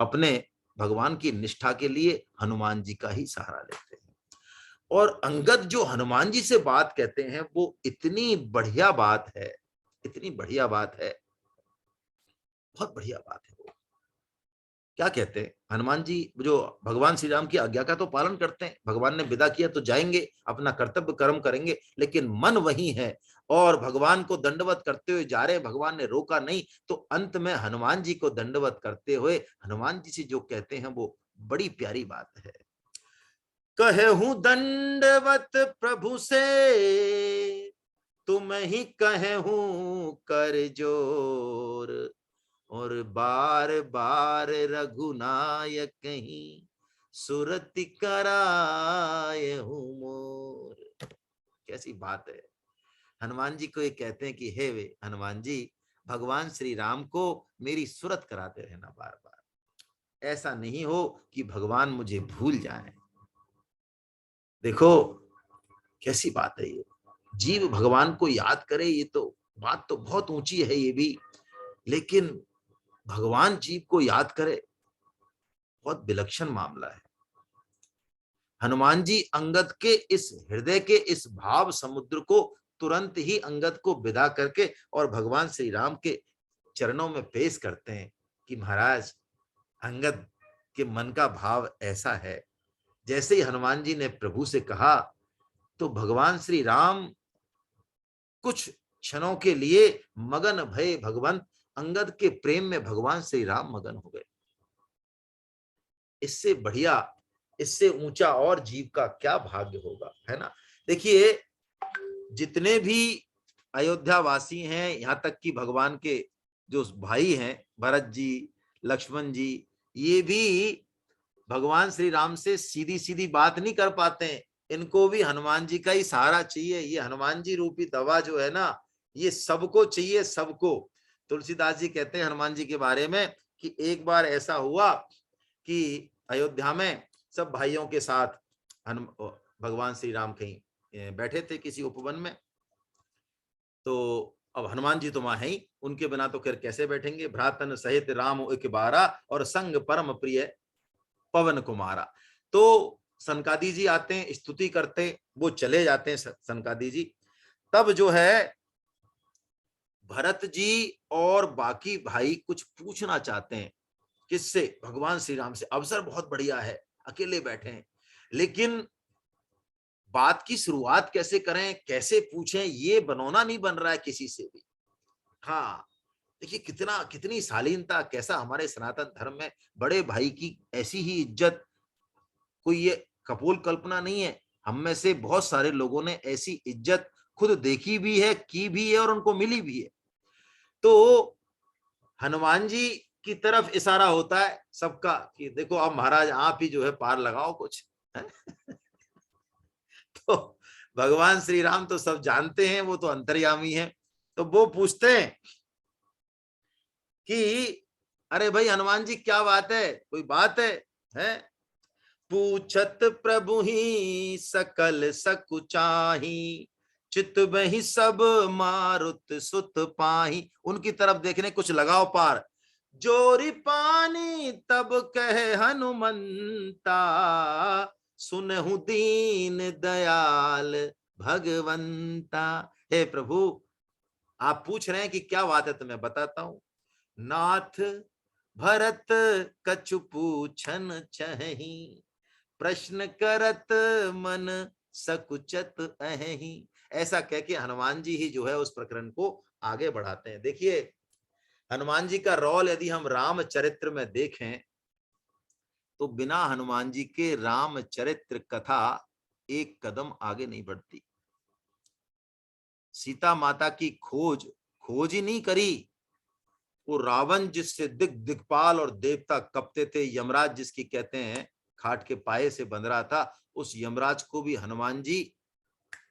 अपने भगवान की निष्ठा के लिए हनुमान जी का ही सहारा लेते हैं। और अंगद जो हनुमान जी से बात कहते हैं, वो इतनी बढ़िया बात है, इतनी बढ़िया बात है, बहुत बढ़िया बात है। वो क्या कहते हैं, हनुमान जी जो भगवान श्री राम की आज्ञा का तो पालन करते हैं, भगवान ने विदा किया तो जाएंगे, अपना कर्तव्य कर्म करेंगे, लेकिन मन वही है और भगवान को दंडवत करते हुए जा रहे हैं। भगवान ने रोका नहीं, तो अंत में हनुमान जी को दंडवत करते हुए हनुमान जी से जो कहते हैं, वो बड़ी प्यारी बात है। कहूं दंडवत प्रभु से, तुम ही कहूं कर जोर, और बार बार रघुनायक कहीं सुरति कराए हूं मोर। कैसी बात है। हनुमान जी को ये कहते हैं कि हे वे हनुमान जी, भगवान श्री राम को मेरी सुरत कराते रहना बार बार, ऐसा नहीं हो कि भगवान मुझे भूल जाएं। देखो कैसी बात है ये, जीव भगवान को याद करे, ये तो बात तो बहुत ऊंची है ये भी, लेकिन भगवान जीव को याद करे, बहुत विलक्षण मामला है। हनुमान जी अंगद के इस हृदय के इस भाव समुद्र को तुरंत ही अंगद को विदा करके और भगवान श्री राम के चरणों में पेश करते हैं कि महाराज, अंगद के मन का भाव ऐसा है। जैसे ही हनुमान जी ने प्रभु से कहा तो भगवान श्री राम कुछ क्षणों के लिए मगन भये भगवंत अंगद के प्रेम में भगवान श्री राम मगन हो गए। इससे बढ़िया, इससे ऊंचा और जीव का क्या भाग्य होगा, है ना। देखिए जितने भी अयोध्या वासी हैं, यहां तक कि भगवान के जो भाई हैं भरत जी, लक्ष्मण जी, ये भी भगवान श्री राम से सीधी सीधी बात नहीं कर पाते हैं। इनको भी हनुमान जी का ही सहारा चाहिए। ये हनुमान जी रूपी दवा जो है ना, ये सबको चाहिए, सबको। तुलसीदास जी कहते हैं हनुमान जी के बारे में कि एक बार ऐसा हुआ कि अयोध्या में सब भाइयों के साथ भगवान श्री राम कहीं बैठे थे किसी उपवन में। तो अब हनुमान जी तो वहां है ही, उनके बिना तो खैर कैसे बैठेंगे। भ्रातन सहित राम एक बारा, और संग परम प्रिय पवन कुमारा। तो सनकादि जी आते हैं, स्तुति करते, वो चले जाते हैं सनकादि जी। तब जो है भरत जी और बाकी भाई कुछ पूछना चाहते हैं। किससे? भगवान श्री राम से। अवसर बहुत बढ़िया है, अकेले बैठे हैं, लेकिन बात की शुरुआत कैसे करें, कैसे पूछें, ये बनौना नहीं बन रहा है किसी से भी। हाँ देखिए कितनी शालीनता, कैसा हमारे सनातन धर्म में बड़े भाई की ऐसी ही इज्जत, कोई ये कपोल कल्पना नहीं है। हम में से बहुत सारे लोगों ने ऐसी इज्जत खुद देखी भी है, की भी है, और उनको मिली भी है। तो हनुमान जी की तरफ इशारा होता है सबका कि देखो अब महाराज आप ही जो है पार लगाओ कुछ। तो भगवान श्री राम तो सब जानते हैं, वो तो अंतर्यामी हैं। तो वो पूछते हैं कि अरे भाई हनुमान जी क्या बात है, कोई बात है? पूछत प्रभु ही सकल सकुचाही, चित बही सब मारुत सुत पाही। उनकी तरफ देखने कुछ लगाओ पार। जोरी पानी तब कहे हनुमंता, सुनहु दीन दयाल भगवंता। हे प्रभु, आप पूछ रहे हैं कि क्या बात है, तो मैं बताता हूं। नाथ भरत कछु पूछन चहि, प्रश्न करत मन सकुचत अहि। ऐसा कह के हनुमान जी ही जो है उस प्रकरण को आगे बढ़ाते हैं। देखिए हनुमान जी का रोल यदि हम रामचरित्र में देखें तो बिना हनुमान जी के रामचरित्र कथा एक कदम आगे नहीं बढ़ती। सीता माता की खोज ही नहीं करी। वो रावण जिससे दिक्पाल और देवता कपते थे, यमराज जिसकी कहते हैं खाट के पाए से बंध रहा था, उस यमराज को भी हनुमान जी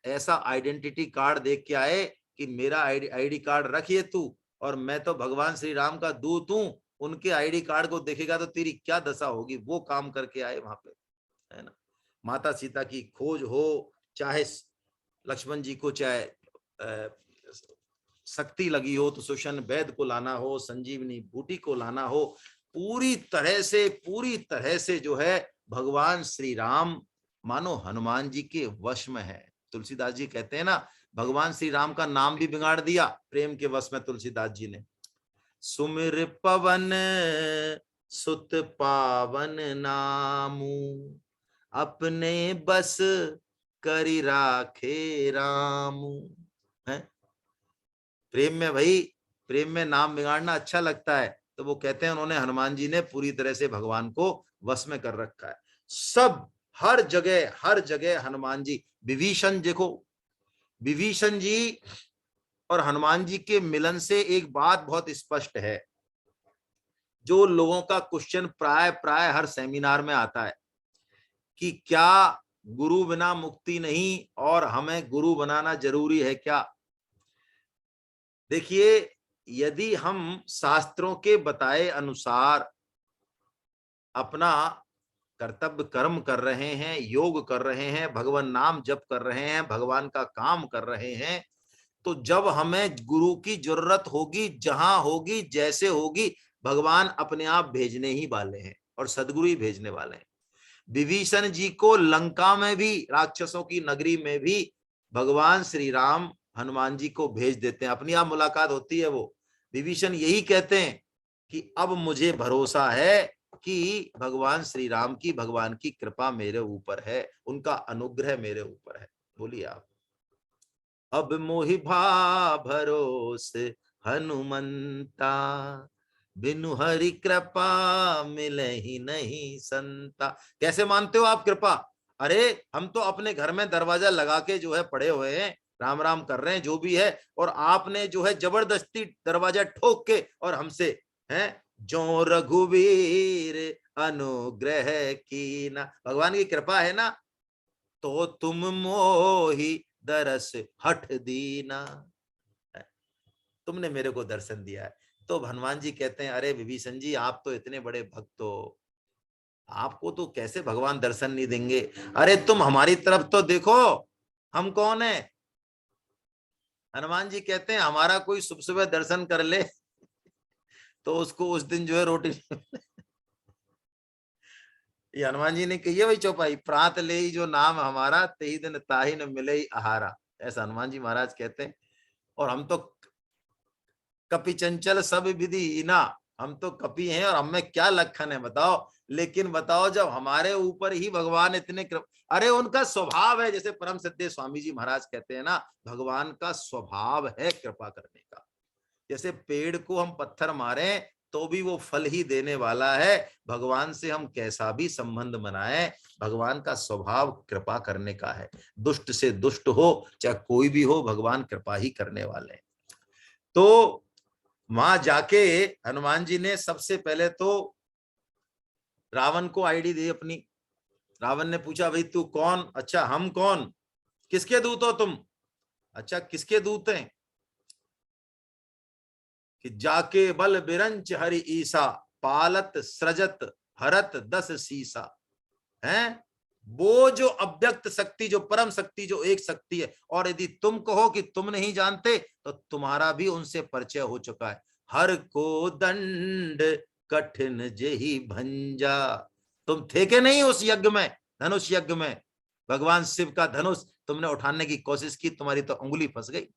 ऐसा आइडेंटिटी कार्ड देख के आए कि मेरा आईडी कार्ड रखिए तू, और मैं तो भगवान श्री राम का दूत हूं। उनके आईडी कार्ड को देखेगा तो तेरी क्या दशा होगी, वो काम करके आए वहां पे, है ना। माता सीता की खोज हो, चाहे लक्ष्मण जी को चाहे शक्ति लगी हो तो सुशन वैद को लाना हो, संजीवनी बूटी को लाना हो, पूरी तरह से जो है भगवान श्री राम मानो हनुमान जी के वश में है। तुलसीदास जी कहते हैं ना, भगवान श्री राम का नाम भी बिगाड़ दिया प्रेम के वश में तुलसीदास जी ने। सुमिर पवन सुत पावन नामू, अपने बस करी राखे रामू। है प्रेम में भाई, प्रेम में नाम बिगाड़ना अच्छा लगता है। तो वो कहते हैं उन्होंने, हनुमान जी ने पूरी तरह से भगवान को वश में कर रखा है। सब हर जगह हनुमान जी, विभीषण देखो, विभीषण जी और हनुमान जी के मिलन से एक बात बहुत स्पष्ट है, जो लोगों का क्वेश्चन प्राय प्राय हर सेमिनार में आता है कि क्या गुरु बिना मुक्ति नहीं और हमें गुरु बनाना जरूरी है क्या? देखिए, यदि हम शास्त्रों के बताए अनुसार अपना कर्तव्य कर्म कर रहे हैं, योग कर रहे हैं, भगवान नाम जप कर रहे हैं, भगवान का काम कर रहे हैं, तो जब हमें गुरु की जरूरत होगी, जहां होगी, जैसे होगी, भगवान अपने आप भेजने ही वाले हैं और सदगुरु ही भेजने वाले हैं। विभीषण जी को लंका में भी, राक्षसों की नगरी में भी भगवान श्री राम हनुमान जी को भेज देते हैं, अपनी आप मुलाकात होती है। वो विभीषण यही कहते हैं कि अब मुझे भरोसा है कि भगवान श्री राम की, भगवान की कृपा मेरे ऊपर है, उनका अनुग्रह मेरे ऊपर है। बोलिए आप। अब मोहि भा भरोस हनुमंता, बिनु हरि कृपा मिले ही नहीं संता। कैसे मानते हो आप कृपा? अरे हम तो अपने घर में दरवाजा लगा के जो है पड़े हुए हैं, राम राम कर रहे हैं, जो भी है, और आपने जो है जबरदस्ती दरवाजा ठोक के और हमसे हैं, जो रघुवीर अनुग्रह की ना, भगवान की कृपा है ना, तो तुम मोहि दरस हठ दीना, तुमने मेरे को दर्शन दिया है। तो हनुमान जी कहते हैं, अरे विभीषण जी, आप तो इतने बड़े भक्त हो, आपको तो कैसे भगवान दर्शन नहीं देंगे? अरे तुम हमारी तरफ तो देखो, हम कौन है? हनुमान जी कहते हैं, हमारा कोई सुबह सुबह दर्शन कर ले तो उसको उस दिन जो है रोटी ये हनुमान जी ने कही है भाई चौपाई, प्रात ले ही जो नाम हमारा, ते ही दिन ताही न मिले ही आहारा, ऐसा हनुमान जी महाराज कहते हैं। और हम तो कपि चंचल सब विधि ना, हम तो कपि हैं और हमें क्या लक्षण है बताओ। लेकिन बताओ, जब हमारे ऊपर ही भगवान इतने अरे उनका स्वभाव है, जैसे परम सत्य स्वामी जी महाराज कहते हैं ना, भगवान का स्वभाव है कृपा करने का। जैसे पेड़ को हम पत्थर मारे तो भी वो फल ही देने वाला है, भगवान से हम कैसा भी संबंध बनाए, भगवान का स्वभाव कृपा करने का है। दुष्ट से दुष्ट हो चाहे कोई भी हो, भगवान कृपा ही करने वाले हैं। तो वहां जाके हनुमान जी ने सबसे पहले तो रावण को आईडी दी अपनी। रावण ने पूछा, भाई तू कौन? अच्छा हम कौन? किसके दूत हो तुम? अच्छा किसके दूत हैं? कि जाके बल बिरंच हरि ईसा, पालत सृजत हरत दस सीसा। हैं वो जो अव्यक्त शक्ति, जो परम शक्ति, जो एक शक्ति है, और यदि तुम कहो कि तुम नहीं जानते तो तुम्हारा भी उनसे परिचय हो चुका है। हर को दंड कठिन जेहि भंजा। तुम थे के नहीं उस यज्ञ में, धनुष यज्ञ में? भगवान शिव का धनुष तुमने उठाने की कोशिश की, तुम्हारी तो उंगली फंस गई।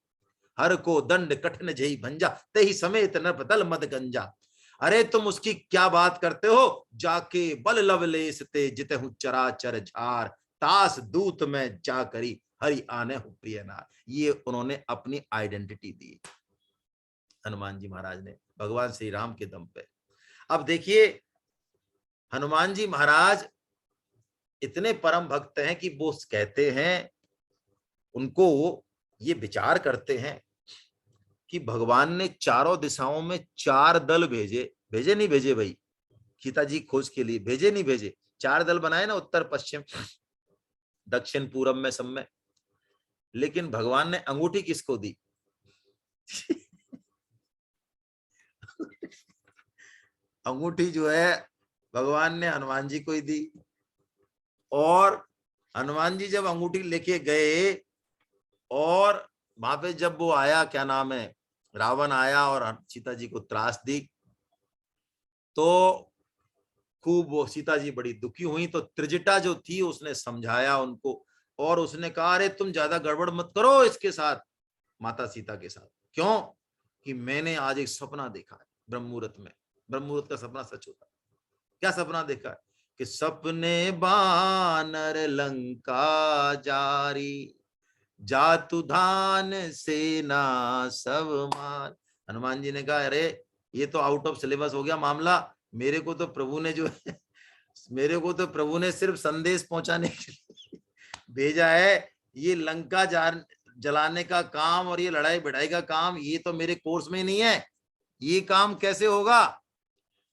हर को दंड कठिन जेहि भंजा, ते ही समेत नरपतल मद गंजा। अरे तुम उसकी क्या बात करते हो? जाके बल लवलेस ते जितहु चराचर झार, तास दूत में जा करी हरि आने हो प्रिय नार। ये उन्होंने अपनी आइडेंटिटी दी हनुमान जी महाराज ने, भगवान श्री राम के दम पे। अब देखिए, हनुमान जी महाराज इतने परम भक्त हैं कि वो कहते हैं, उनको ये विचार करते हैं कि भगवान ने चारों दिशाओं में 4 दल भेजे, भेजे नहीं भेजे भाई? सीता जी खोज के लिए भेजे नहीं भेजे? 4 दल बनाए ना, उत्तर पश्चिम दक्षिण पूरब में, सब में। लेकिन भगवान ने अंगूठी किसको दी? अंगूठी जो है भगवान ने हनुमान जी को ही दी। और हनुमान जी जब अंगूठी लेके गए और वहां पे जब वो आया, क्या नाम है, रावण आया और सीता जी को त्रास दी, तो खूब वो सीता जी बड़ी दुखी हुई। तो त्रिजटा जो थी उसने समझाया उनको, और उसने कहा, अरे तुम ज्यादा गड़बड़ मत करो इसके साथ, माता सीता के साथ। क्यों? कि मैंने आज एक सपना देखा है ब्रह्म मुहूर्त में। ब्रह्म मुहूर्त का सपना सच होता है। क्या सपना देखा है? कि सपने बानर लंका जारी, जातु धान सेना सब मान। हनुमान जी ने कहा, अरे ये तो आउट ऑफ सिलेबस हो गया मामला, मेरे को तो प्रभु ने जो है मेरे को तो प्रभु ने सिर्फ संदेश पहुंचाने के लिए भेजा है। ये लंका जलाने का काम और ये लड़ाई भिड़ाई का काम ये तो मेरे कोर्स में ही नहीं है, ये काम कैसे होगा।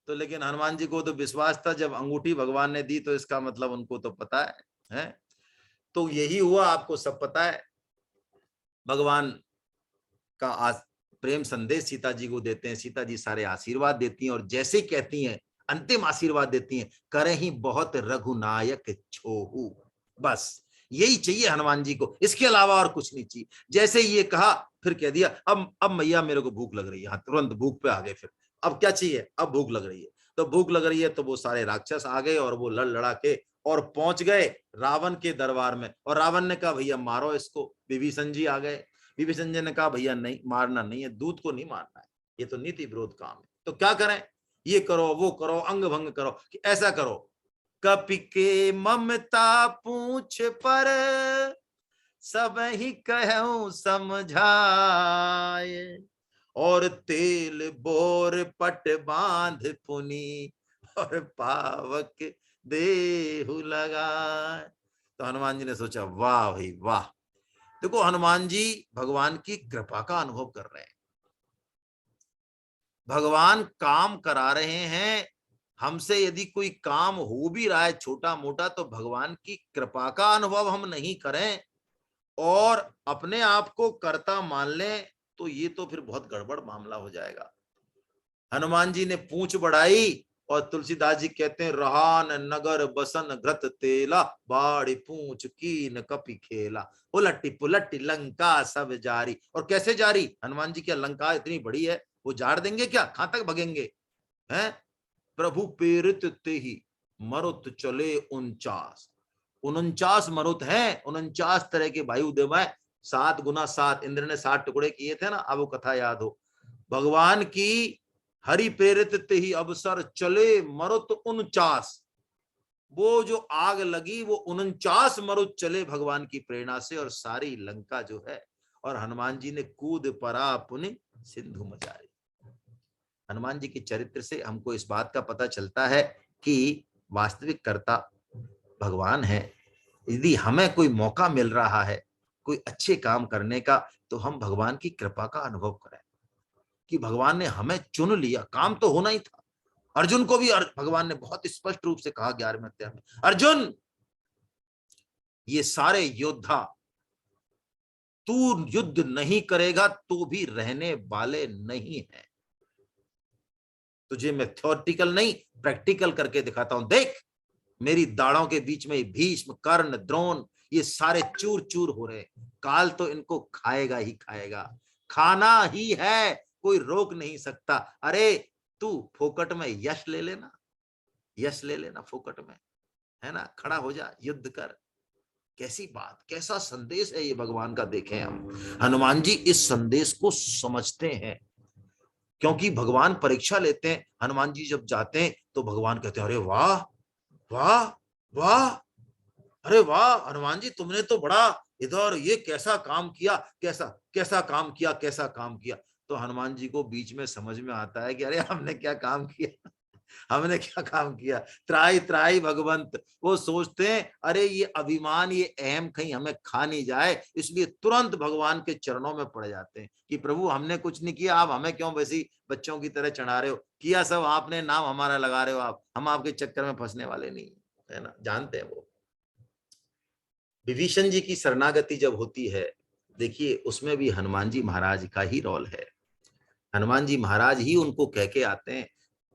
तो लेकिन हनुमान जी को तो विश्वास था, जब अंगूठी भगवान ने दी तो इसका मतलब उनको तो पता है? तो यही हुआ, आपको सब पता है। भगवान का प्रेम संदेश सीता जी को देते हैं, सीता जी सारे आशीर्वाद देती हैं और जैसे कहती हैं अंतिम आशीर्वाद देती हैं, करे ही बहुत रघुनायक छोहू। बस यही चाहिए हनुमान जी को, इसके अलावा और कुछ नहीं चाहिए। जैसे ये कहा फिर कह दिया अब मैया मेरे को भूख लग रही है, तुरंत भूख पे आ गए। फिर अब क्या चाहिए, अब भूख लग रही है। तो भूख लग रही है तो वो सारे राक्षस आ गए और वो लड़ लड़ा के और पहुंच गए रावण के दरबार में। और रावण ने कहा भैया मारो इसको। विभीषण जी आ गए। विभीषण जी ने कहा भैया नहीं, मारना नहीं है, दूत को नहीं मारना है, ये तो नीति विरोध काम है। तो क्या करें, ये करो वो करो, अंग भंग करो, कि ऐसा करो, कपि के ममता पूछ पर सब ही कहूं समझाए, और तेल बोर पट बांध पुनी और पावक देहु लगाए। तो हनुमान जी ने सोचा वाह भाई वाह, देखो हनुमान जी भगवान की कृपा का अनुभव कर रहे हैं, भगवान काम करा रहे हैं हमसे। यदि कोई काम हो भी रहा है छोटा मोटा तो भगवान की कृपा का अनुभव हम नहीं करें और अपने आप को कर्ता मान लें तो ये तो फिर बहुत गड़बड़ मामला हो जाएगा। हनुमान जी ने पूंछ बढ़ाई और तुलसीदास जी कहते हैं रहान नगर बसन घृत तेला, बाड़ी पूंछ कीन कपि खेला, उलटी पुलटी लंका सब जारी। और कैसे जारी, हनुमान जी क्या लंका इतनी बड़ी है, वो जार देंगे क्या, कहां तक भगेंगे हैं। प्रभु प्रेरित ते ही मरुत चले 49 मरुत हैं, 49 तरह के वायुदेव है, 7 गुना 7, इंद्र ने 7 टुकड़े किए थे ना, अब वो कथा याद हो। भगवान की हरि प्रेरित ते ही अवसर चले मरुत 49, वो जो आग लगी वो 49 मरुत चले भगवान की प्रेरणा से, और सारी लंका जो है, और हनुमान जी ने कूद परा पुनि सिंधु मचारी। हनुमान जी के चरित्र से हमको इस बात का पता चलता है कि वास्तविक कर्ता भगवान है। यदि हमें कोई मौका मिल रहा है कोई अच्छे काम करने का, तो हम भगवान की कृपा का अनुभव करें कि भगवान ने हमें चुन लिया, काम तो होना ही था। अर्जुन को भी भगवान ने बहुत स्पष्ट रूप से कहा 11वें अध्याय में, अर्जुन ये सारे योद्धा तू युद्ध नहीं करेगा तो भी रहने वाले नहीं है, तुझे मैं थ्योरेटिकल नहीं प्रैक्टिकल करके दिखाता हूं। देख मेरी दाढ़ों के बीच में भीष्म कर्ण द्रोण ये सारे चूर चूर हो रहे, काल तो इनको खाएगा ही खाएगा, खाना ही है, कोई रोक नहीं सकता। अरे तू फोकट में यश ले लेना, यश ले लेना फोकट में, है ना, खड़ा हो जा, युद्ध कर। कैसी बात, कैसा संदेश है ये भगवान का। देखें हम हनुमान जी इस संदेश को समझते हैं, क्योंकि भगवान परीक्षा लेते हैं। हनुमान जी जब जाते हैं तो भगवान कहते हैं अरे वाह वाह वाह, अरे वाह हनुमान जी तुमने तो बड़ा इधर ये कैसा काम किया, कैसा कैसा काम किया, कैसा काम किया। तो हनुमान जी को बीच में समझ में आता है कि अरे हमने क्या काम किया, हमने क्या काम किया, त्राई त्राई भगवंत। वो सोचते हैं अरे ये अभिमान ये अहम कहीं हमें खा नहीं जाए, इसलिए तुरंत भगवान के चरणों में पड़ जाते हैं कि प्रभु हमने कुछ नहीं किया, आप हमें क्यों वैसी बच्चों की तरह चढ़ा रहे हो, किया सब आपने, नाम हमारा लगा रहे हो आप, हम आपके चक्कर में फंसने वाले नहीं है ना, जानते हैं वो। विभीषण जी की शरणागति जब होती है, देखिए उसमें भी हनुमान जी महाराज का ही रोल है। हनुमान जी महाराज ही उनको कह के आते हैं,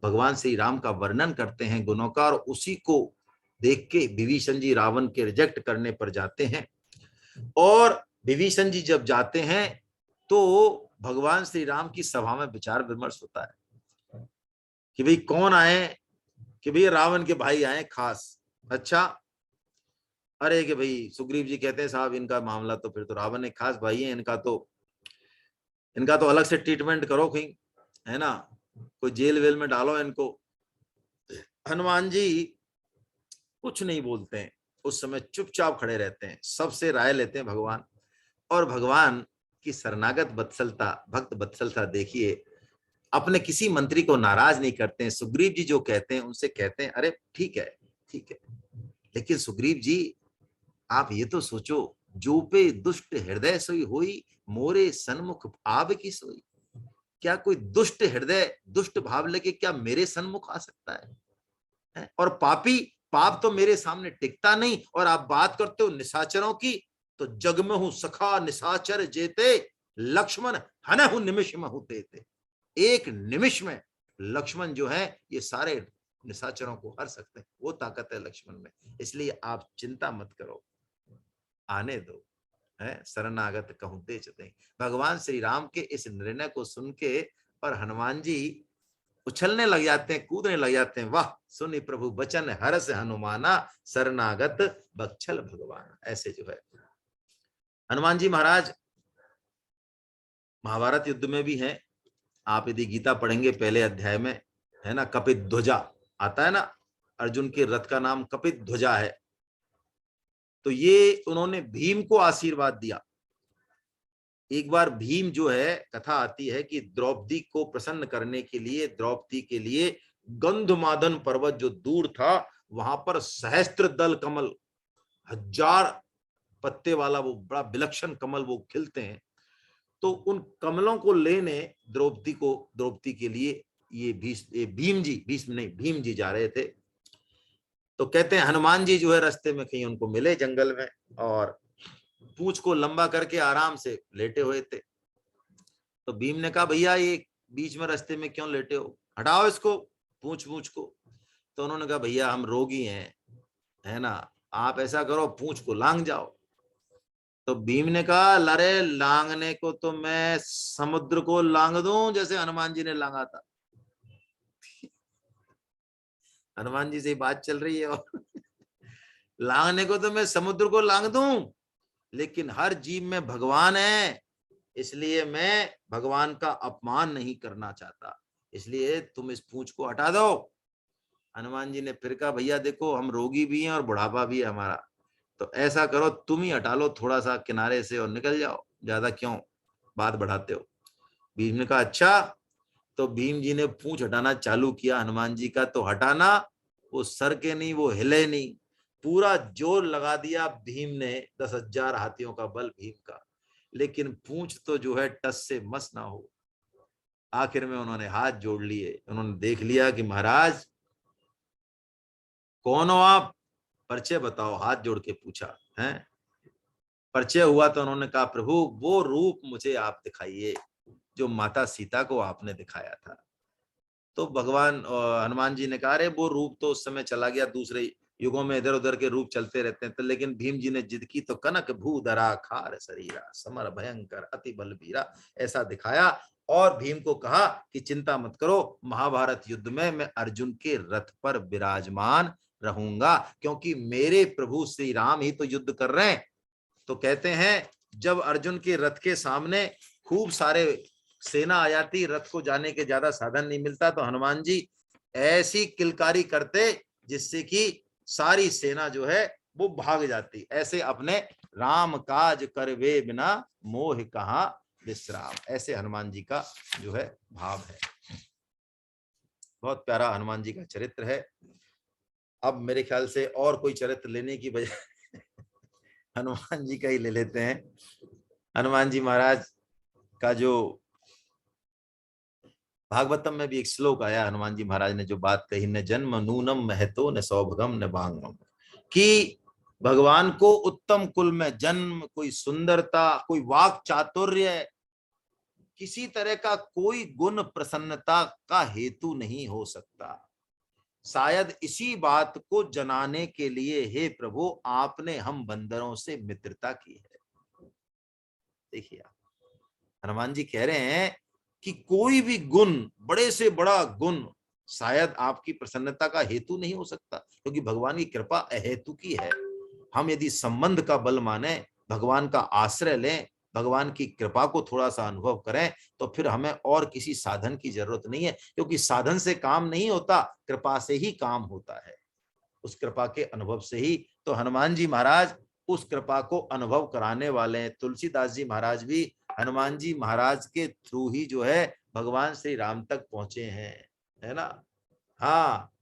भगवान श्री राम का वर्णन करते हैं गुणों का, और उसी को देख के विभीषण जी रावण के रिजेक्ट करने पर जाते हैं। और विभीषण जी जब जाते हैं तो भगवान श्री राम की सभा में विचार विमर्श होता है कि भाई कौन आए, कि भाई रावण के भाई आए खास। अच्छा, अरे कि भाई सुग्रीव जी कहते हैं साहब इनका मामला तो फिर तो रावण एक खास भाई है, इनका तो अलग से ट्रीटमेंट करो कहीं, है ना, कोई जेल वेल में डालो इनको। हनुमान जी कुछ नहीं बोलते हैं, उस समय चुपचाप खड़े रहते हैं, सबसे राय लेते हैं भगवान। और भगवान की शरणागत वत्सलता, भक्त वत्सलता देखिए, अपने किसी मंत्री को नाराज नहीं करते हैं। सुग्रीव जी जो कहते हैं उनसे कहते हैं अरे ठीक है, ठीक है, लेकिन सुग्रीव जी आप ये तो सोचो, जो पे दुष्ट हृदय सोई होई, मोरे सन्मुख आव की सोई। क्या कोई दुष्ट हृदय दुष्ट भाव लेके क्या मेरे सन्मुख आ सकता है? और पापी पाप तो मेरे सामने टिकता नहीं। और आप बात करते हो निशाचरों की, तो जग में हूं सखा निशाचर जेते, लक्ष्मण हनहु निमिष में हूं तेते। एक निमिष में लक्ष्मण जो है ये सारे निशाचरों को हर सकते हैं, वो ताकत है लक्ष्मण में। इसलिए आप चिंता मत करो, आने दो, है शरणागत कहूं ते चते। भगवान श्री राम के इस निर्णय को सुन के और हनुमान जी उछलने लग जाते हैं, कूदने लग जाते हैं। वाह सुनि प्रभु बचन हरस हनुमाना, शरणागत बक्षल भगवान। ऐसे जो है हनुमान जी महाराज महाभारत युद्ध में भी हैं। आप यदि गीता पढ़ेंगे पहले अध्याय में, है ना, कपित ध्वजा आता है ना, अर्जुन के रथ का नाम कपित ध्वजा है। तो ये उन्होंने भीम को आशीर्वाद दिया। एक बार भीम जो है, कथा आती है कि द्रौपदी को प्रसन्न करने के लिए, द्रौपदी के लिए गंधमादन पर्वत जो दूर था, वहां पर सहस्त्र दल कमल, 1000 पत्ते वाला वो बड़ा विलक्षण कमल वो खिलते हैं। तो उन कमलों को लेने द्रौपदी के लिए ये भीष्म नहीं, भीम जी जा रहे थे। तो कहते हैं हनुमान जी जो है रास्ते में कहीं उनको मिले जंगल में, और पूंछ को लंबा करके आराम से लेटे हुए थे। तो भीम ने कहा भैया ये बीच में रास्ते में क्यों लेटे हो, हटाओ इसको, पूंछ को। तो उन्होंने कहा भैया हम रोगी हैं, है ना, आप ऐसा करो पूंछ को लांग जाओ। तो भीम ने कहा लरे लांगने को तो मैं समुद्र को लांग दूं जैसे हनुमान जी ने लांगा था। हनुमान जी से बात चल रही है और लांगने को तो मैं समुद्र को लांग दूं, लेकिन हर जीव में भगवान है, इसलिए मैं भगवान का अपमान नहीं करना चाहता, इसलिए तुम इस पूंछ को हटा दो। हनुमान जी ने फिर कहा भैया देखो हम रोगी भी हैं और बुढ़ापा भी है हमारा, तो ऐसा करो तुम ही हटा लो थोड़ा सा किनारे से और निकल जाओ, ज्यादा क्यों बात बढ़ाते हो। भीम ने कहा अच्छा। तो भीम जी ने पूंछ हटाना चालू किया हनुमान जी का, तो हटाना वो सर के नहीं, वो हिले नहीं, पूरा जोर लगा दिया भीम ने, 10,000 हाथियों का बल भीम का, लेकिन पूंछ तो जो है टस से मस ना हो। आखिर में उन्होंने हाथ जोड़ लिए, उन्होंने देख लिया कि महाराज कौन हो आप, परिचय बताओ, हाथ जोड़ के पूछा है। परिचय हुआ तो उन्होंने कहा प्रभु वो रूप मुझे आप दिखाइए जो माता सीता को आपने दिखाया था। तो भगवान हनुमान जी ने कहा अरे वो रूप तो उस समय चला गया, दूसरे युगों में इधर उधर के रूप चलते रहते हैं। तो लेकिन भीम जी ने जिद की तो कनक भूधरा खार शरीरा, समर भयंकर अति बलबीरा, ऐसा दिखाया। और भीम को कहा कि चिंता मत करो, महाभारत युद्ध में मैं अर्जुन के रथ पर विराजमान रहूंगा, क्योंकि मेरे प्रभु श्री राम ही तो युद्ध कर रहे हैं। तो कहते हैं जब अर्जुन के रथ के सामने खूब सारे सेना आ जाती, रथ को जाने के ज्यादा साधन नहीं मिलता, तो हनुमान जी ऐसी किलकारी करते जिससे कि सारी सेना जो है वो भाग जाती। ऐसे अपने राम काज करवे बिना मोह कहां विश्राम, ऐसे हनुमान जी का जो है भाव है। बहुत प्यारा हनुमान जी का चरित्र है। अब मेरे ख्याल से और कोई चरित्र लेने की बजाय हनुमान जी का ही ले लेते हैं। हनुमान जी महाराज का जो भागवतम में भी एक श्लोक आया, हनुमान जी महाराज ने जो बात कही, न जन्म नूनम महतो न सौभगम न बांगम, कि भगवान को उत्तम कुल में जन्म, कोई सुंदरता, कोई वाक चातुर्य, किसी तरह का कोई गुण प्रसन्नता का हेतु नहीं हो सकता। शायद इसी बात को जनाने के लिए हे प्रभु आपने हम बंदरों से मित्रता की है। देखिए हनुमान जी कह रहे हैं कि कोई भी गुण, बड़े से बड़ा गुण शायद आपकी प्रसन्नता का हेतु नहीं हो सकता, क्योंकि भगवान की कृपा अहेतु की है। हम यदि संबंध का बल माने, भगवान का आश्रय लें, भगवान की कृपा को थोड़ा सा अनुभव करें, तो फिर हमें और किसी साधन की जरूरत नहीं है, क्योंकि साधन से काम नहीं होता, कृपा से ही काम होता है, उस कृपा के अनुभव से ही। तो हनुमान जी महाराज उस कृपा को अनुभव कराने वाले हैं। तुलसीदास जी महाराज भी हनुमान जी महाराज के थ्रू ही जो है भगवान श्री राम तक पहुंचे हैं, है ना। हाँ,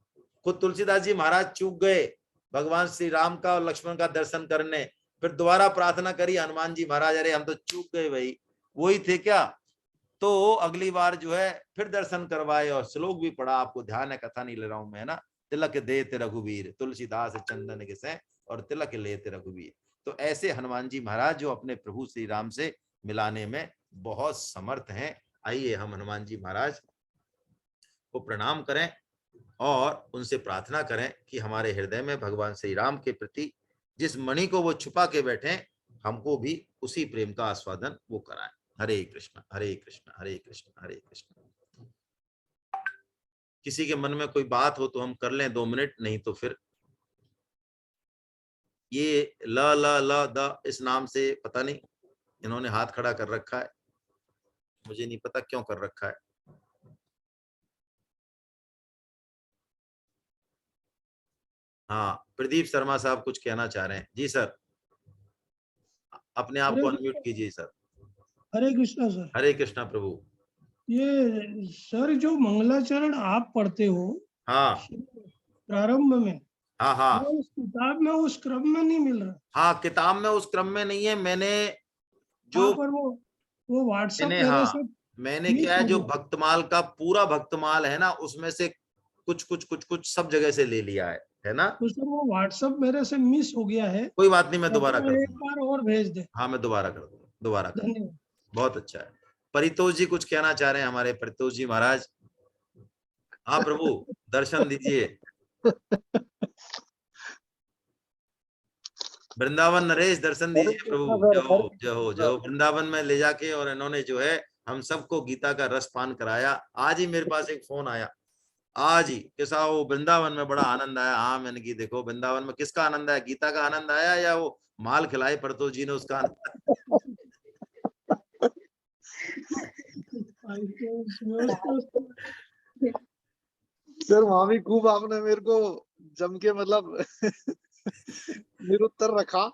खुद तुलसीदास जी महाराज चूक गए भगवान श्री राम का और लक्ष्मण का दर्शन करने, फिर दोबारा प्रार्थना करी हनुमान जी महाराज, अरे हम तो चूक गए भाई, वही थे क्या? तो अगली बार जो है फिर दर्शन करवाए और श्लोक भी पढ़ा, आपको ध्यान है, कथा नहीं ले रहा हूं मैं, है ना। तिलक देते रघुवीर तुलसीदास चंदन के से और तिलक लेते रघुवीर। तो ऐसे हनुमान जी महाराज जो अपने प्रभु श्री राम से मिलाने में बहुत समर्थ हैं। आइए हम हनुमान जी महाराज को प्रणाम करें और उनसे प्रार्थना करें कि हमारे हृदय में भगवान श्री राम के प्रति जिस मणि को वो छुपा के बैठे, हमको भी उसी प्रेम का आस्वादन वो कराएं। हरे कृष्ण हरे कृष्ण हरे कृष्ण हरे कृष्ण। किसी के मन में कोई बात हो तो हम कर लें 2 मिनट, नहीं तो फिर ये ल ल ल द इस नाम से पता नहीं इन्होंने हाथ खड़ा कर रखा है, मुझे नहीं पता क्यों कर रखा है। हाँ, प्रदीप शर्मा साहब कुछ कहना चाह रहे हैं। जी सर, अपने आप को अनम्यूट कीजिए सर। हरे कृष्णा सर। हरे कृष्णा प्रभु। ये सर जो मंगलाचरण आप पढ़ते हो हाँ प्रारंभ में, हाँ हाँ वो इस किताब में उस क्रम में नहीं मिल रहा। हाँ, किताब में उस क्रम में नहीं है। मैंने जो हाँ, पर वो व्हाट्सएप मैंने मेरे हाँ से मैंने मिस क्या है, हो जो गया। भक्तमाल का पूरा भक्तमाल है ना, उसमें से कुछ कुछ कुछ कुछ सब जगह से ले लिया है ना। तो सर वो व्हाट्सएप मेरे से मिस हो गया है, कोई बात नहीं, मैं दोबारा कृपया कर एक दूंगा। बार और भेज दे। हाँ, मैं दोबारा कर दूंगा, दोबारा कर दूंगा। धन्यवाद। बहुत अच्छा है। परितोष जी कुछ कहना चाह रहे हैं, हमारे परितोष जी महाराज। हाँ प्रभु, दर्शन दीजिए। वृंदावन नरेश दर्शन हरे दीजिए प्रभु। कृष्णा सर, जय हो हरे जय हो कृष्णा जय हो। सर। वृंदावन में ले जाके और इन्होंने जो है हम सबको गीता का रस पान कराया। आज ही मेरे पास एक फोन आया, आज ही, कैसा हो वृंदावन में बड़ा आनंद आया। हाँ, मैंने की देखो वृंदावन में किसका आनंद आया, गीता का आनंद आया या वो माल खिलाई परतो जी ने उसका आनंद। सर वहां भी खूब आपने मेरे को जम के मतलब निरुत्तर रखा।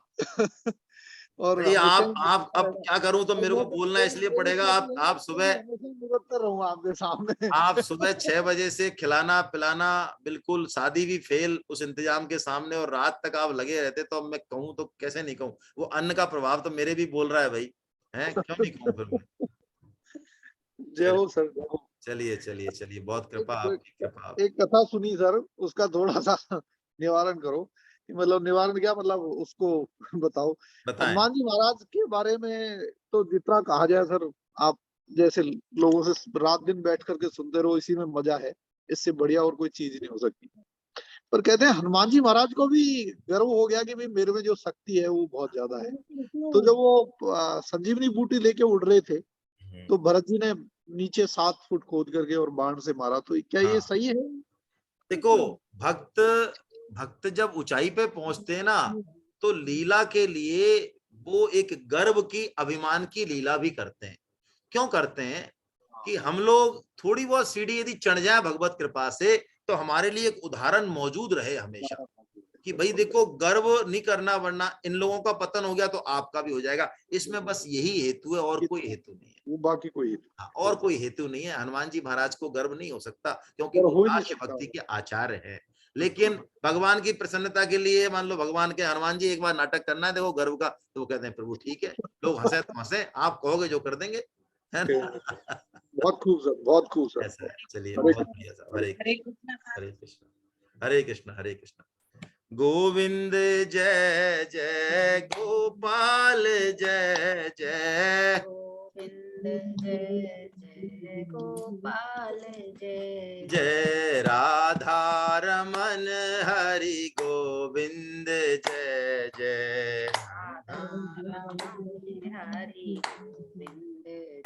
और भाई हमेशा आप ही आप अब क्या करूं, तो मेरे को बोलना इसलिए पड़ेगा। आप सुबह हमेशा ही निरुत्तर रहूंगा आपके सामने। 6 बजे से खिलाना पिलाना बिल्कुल, शादी भी फेल उस इंतजाम के सामने, और रात तक आप लगे रहते, तो अब मैं कहूं तो कैसे नहीं कहूं। वो अन्न का प्रभाव तो मेरे भी बोल रहा है भाई, है क्यों नहीं कहूं फिर मैं। जय चलिए हो सर, जय हो। चलिए चलिए चलिए, बहुत कृपा, आपकी कृपा। एक कथा सुनी सर, उसका थोड़ा सा निवारण करो। कि मतलब निवारण क्या, मतलब उसको बताओ। बताएं। हनुमान जी महाराज के बारे में तो जितना कहा जाए सर, आप जैसे लोगों से रात दिन बैठ करके सुनते रहो, इसी में मजा है। इससे बढ़िया और कोई चीज नहीं हो सकती। पर कहते हैं हनुमान जी महाराज को भी गर्व हो गया कि भाई मेरे में जो शक्ति है वो बहुत ज्यादा है। तो जब वो संजीवनी बूटी लेके उड़ रहे थे, तो भरत जी ने नीचे 7 फुट खोद करके और बाण से मारा। तो क्या ये हाँ, सही है? देखो, भक्त भक्त जब ऊंचाई पे पहुंचते हैं ना, तो लीला के लिए वो एक गर्व की, अभिमान की लीला भी करते हैं। क्यों करते हैं कि हम लोग थोड़ी बहुत सीढ़ी यदि चढ़ जाए भगवत कृपा से, तो हमारे लिए एक उदाहरण मौजूद रहे हमेशा कि भाई देखो, गर्व नहीं करना, वरना इन लोगों का पतन हो गया तो आपका भी हो जाएगा। इसमें बस यही हेतु है, और कोई हेतु नहीं है। वो बाकी कोई हाँ, और कोई हेतु नहीं है। हनुमान जी महाराज को गर्व नहीं हो सकता, क्योंकि और वो हो ही नहीं दास्य सकता। भक्ति के आचार्य हैं। लेकिन भगवान की प्रसन्नता के लिए, मान लो भगवान के, हनुमान जी एक बार नाटक करना है देखो गर्व का, तो वो कहते हैं प्रभु ठीक है, लोग हंसे तो हंसे, आप कहोगे जो कर देंगे, है ना। बहुत खूब सर, बहुत खूब सर। ऐसा है। चलिए, हरे बहुत बढ़िया सर। हरे कृष्ण हरे कृष्ण हरे कृष्ण हरे कृष्ण। गोविंद जय जय गोपाल जय जय गोविंद जय जय गोपाल जय जय राधा रमन हरि गोविंद जय जय हरि गोविंद जय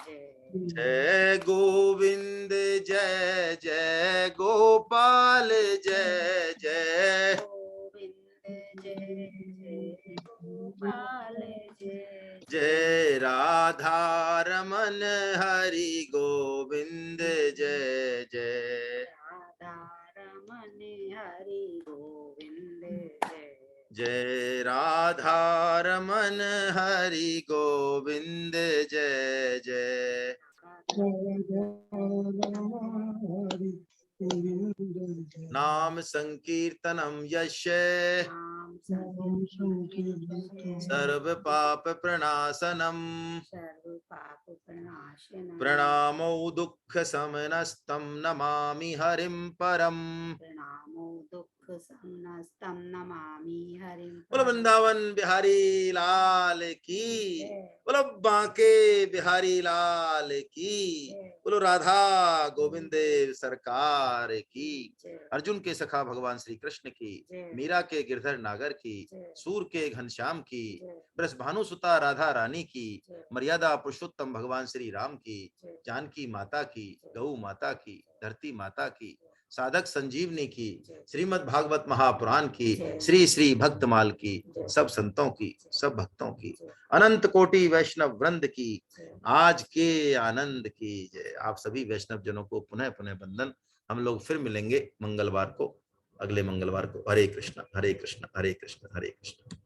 जय गोविंद जय जय गोपाल जय जय गोविंद जय जय गोपाल जय जय राधा रमन हरि गोविंद जय जय राधा रमन हरि गोविंद जय जय राधा रमन हरि गोविंद जय जय नाम संकीर्तनम यस्य नाम नाम संकीर्तन संकीर्तन सर्व पाप प्रणाशनम सर्व पाप प्रणाशनम प्रणामो दुःख समनस्तं नमामि हरिं परम। प्रणामो दुःख समनस्तं नमामि हरिं बोलो परम। वृंदावन बिहारी लाल की, जय बोलो बांके बिहारी लाल की, जय बोलो राधा गोविंद देव सरकार की, जय अर्जुन के सखा भगवान श्री कृष्ण की, जय मीरा के गिरधर नागर की, जय सूर के घनश्याम की, जय ब्रज भानुसुता राधा रानी की, जय मर्यादा पुरुषोत्तम भगवान श्री राम की, जय जानकी माता की, गौ माता की, धरती माता की, साधक संजीवनी की, श्रीमद् भागवत महापुराण की, श्री श्री भक्तमाल की, सब संतों की, सब भक्तों की, अनंत कोटि वैष्णव वृंद की, आज के आनंद की जय। आप सभी वैष्णव जनों को पुनः पुनः वंदन। हम लोग फिर मिलेंगे मंगलवार को, अगले मंगलवार को। हरे कृष्ण हरे कृष्ण हरे कृष्ण हरे कृष्ण।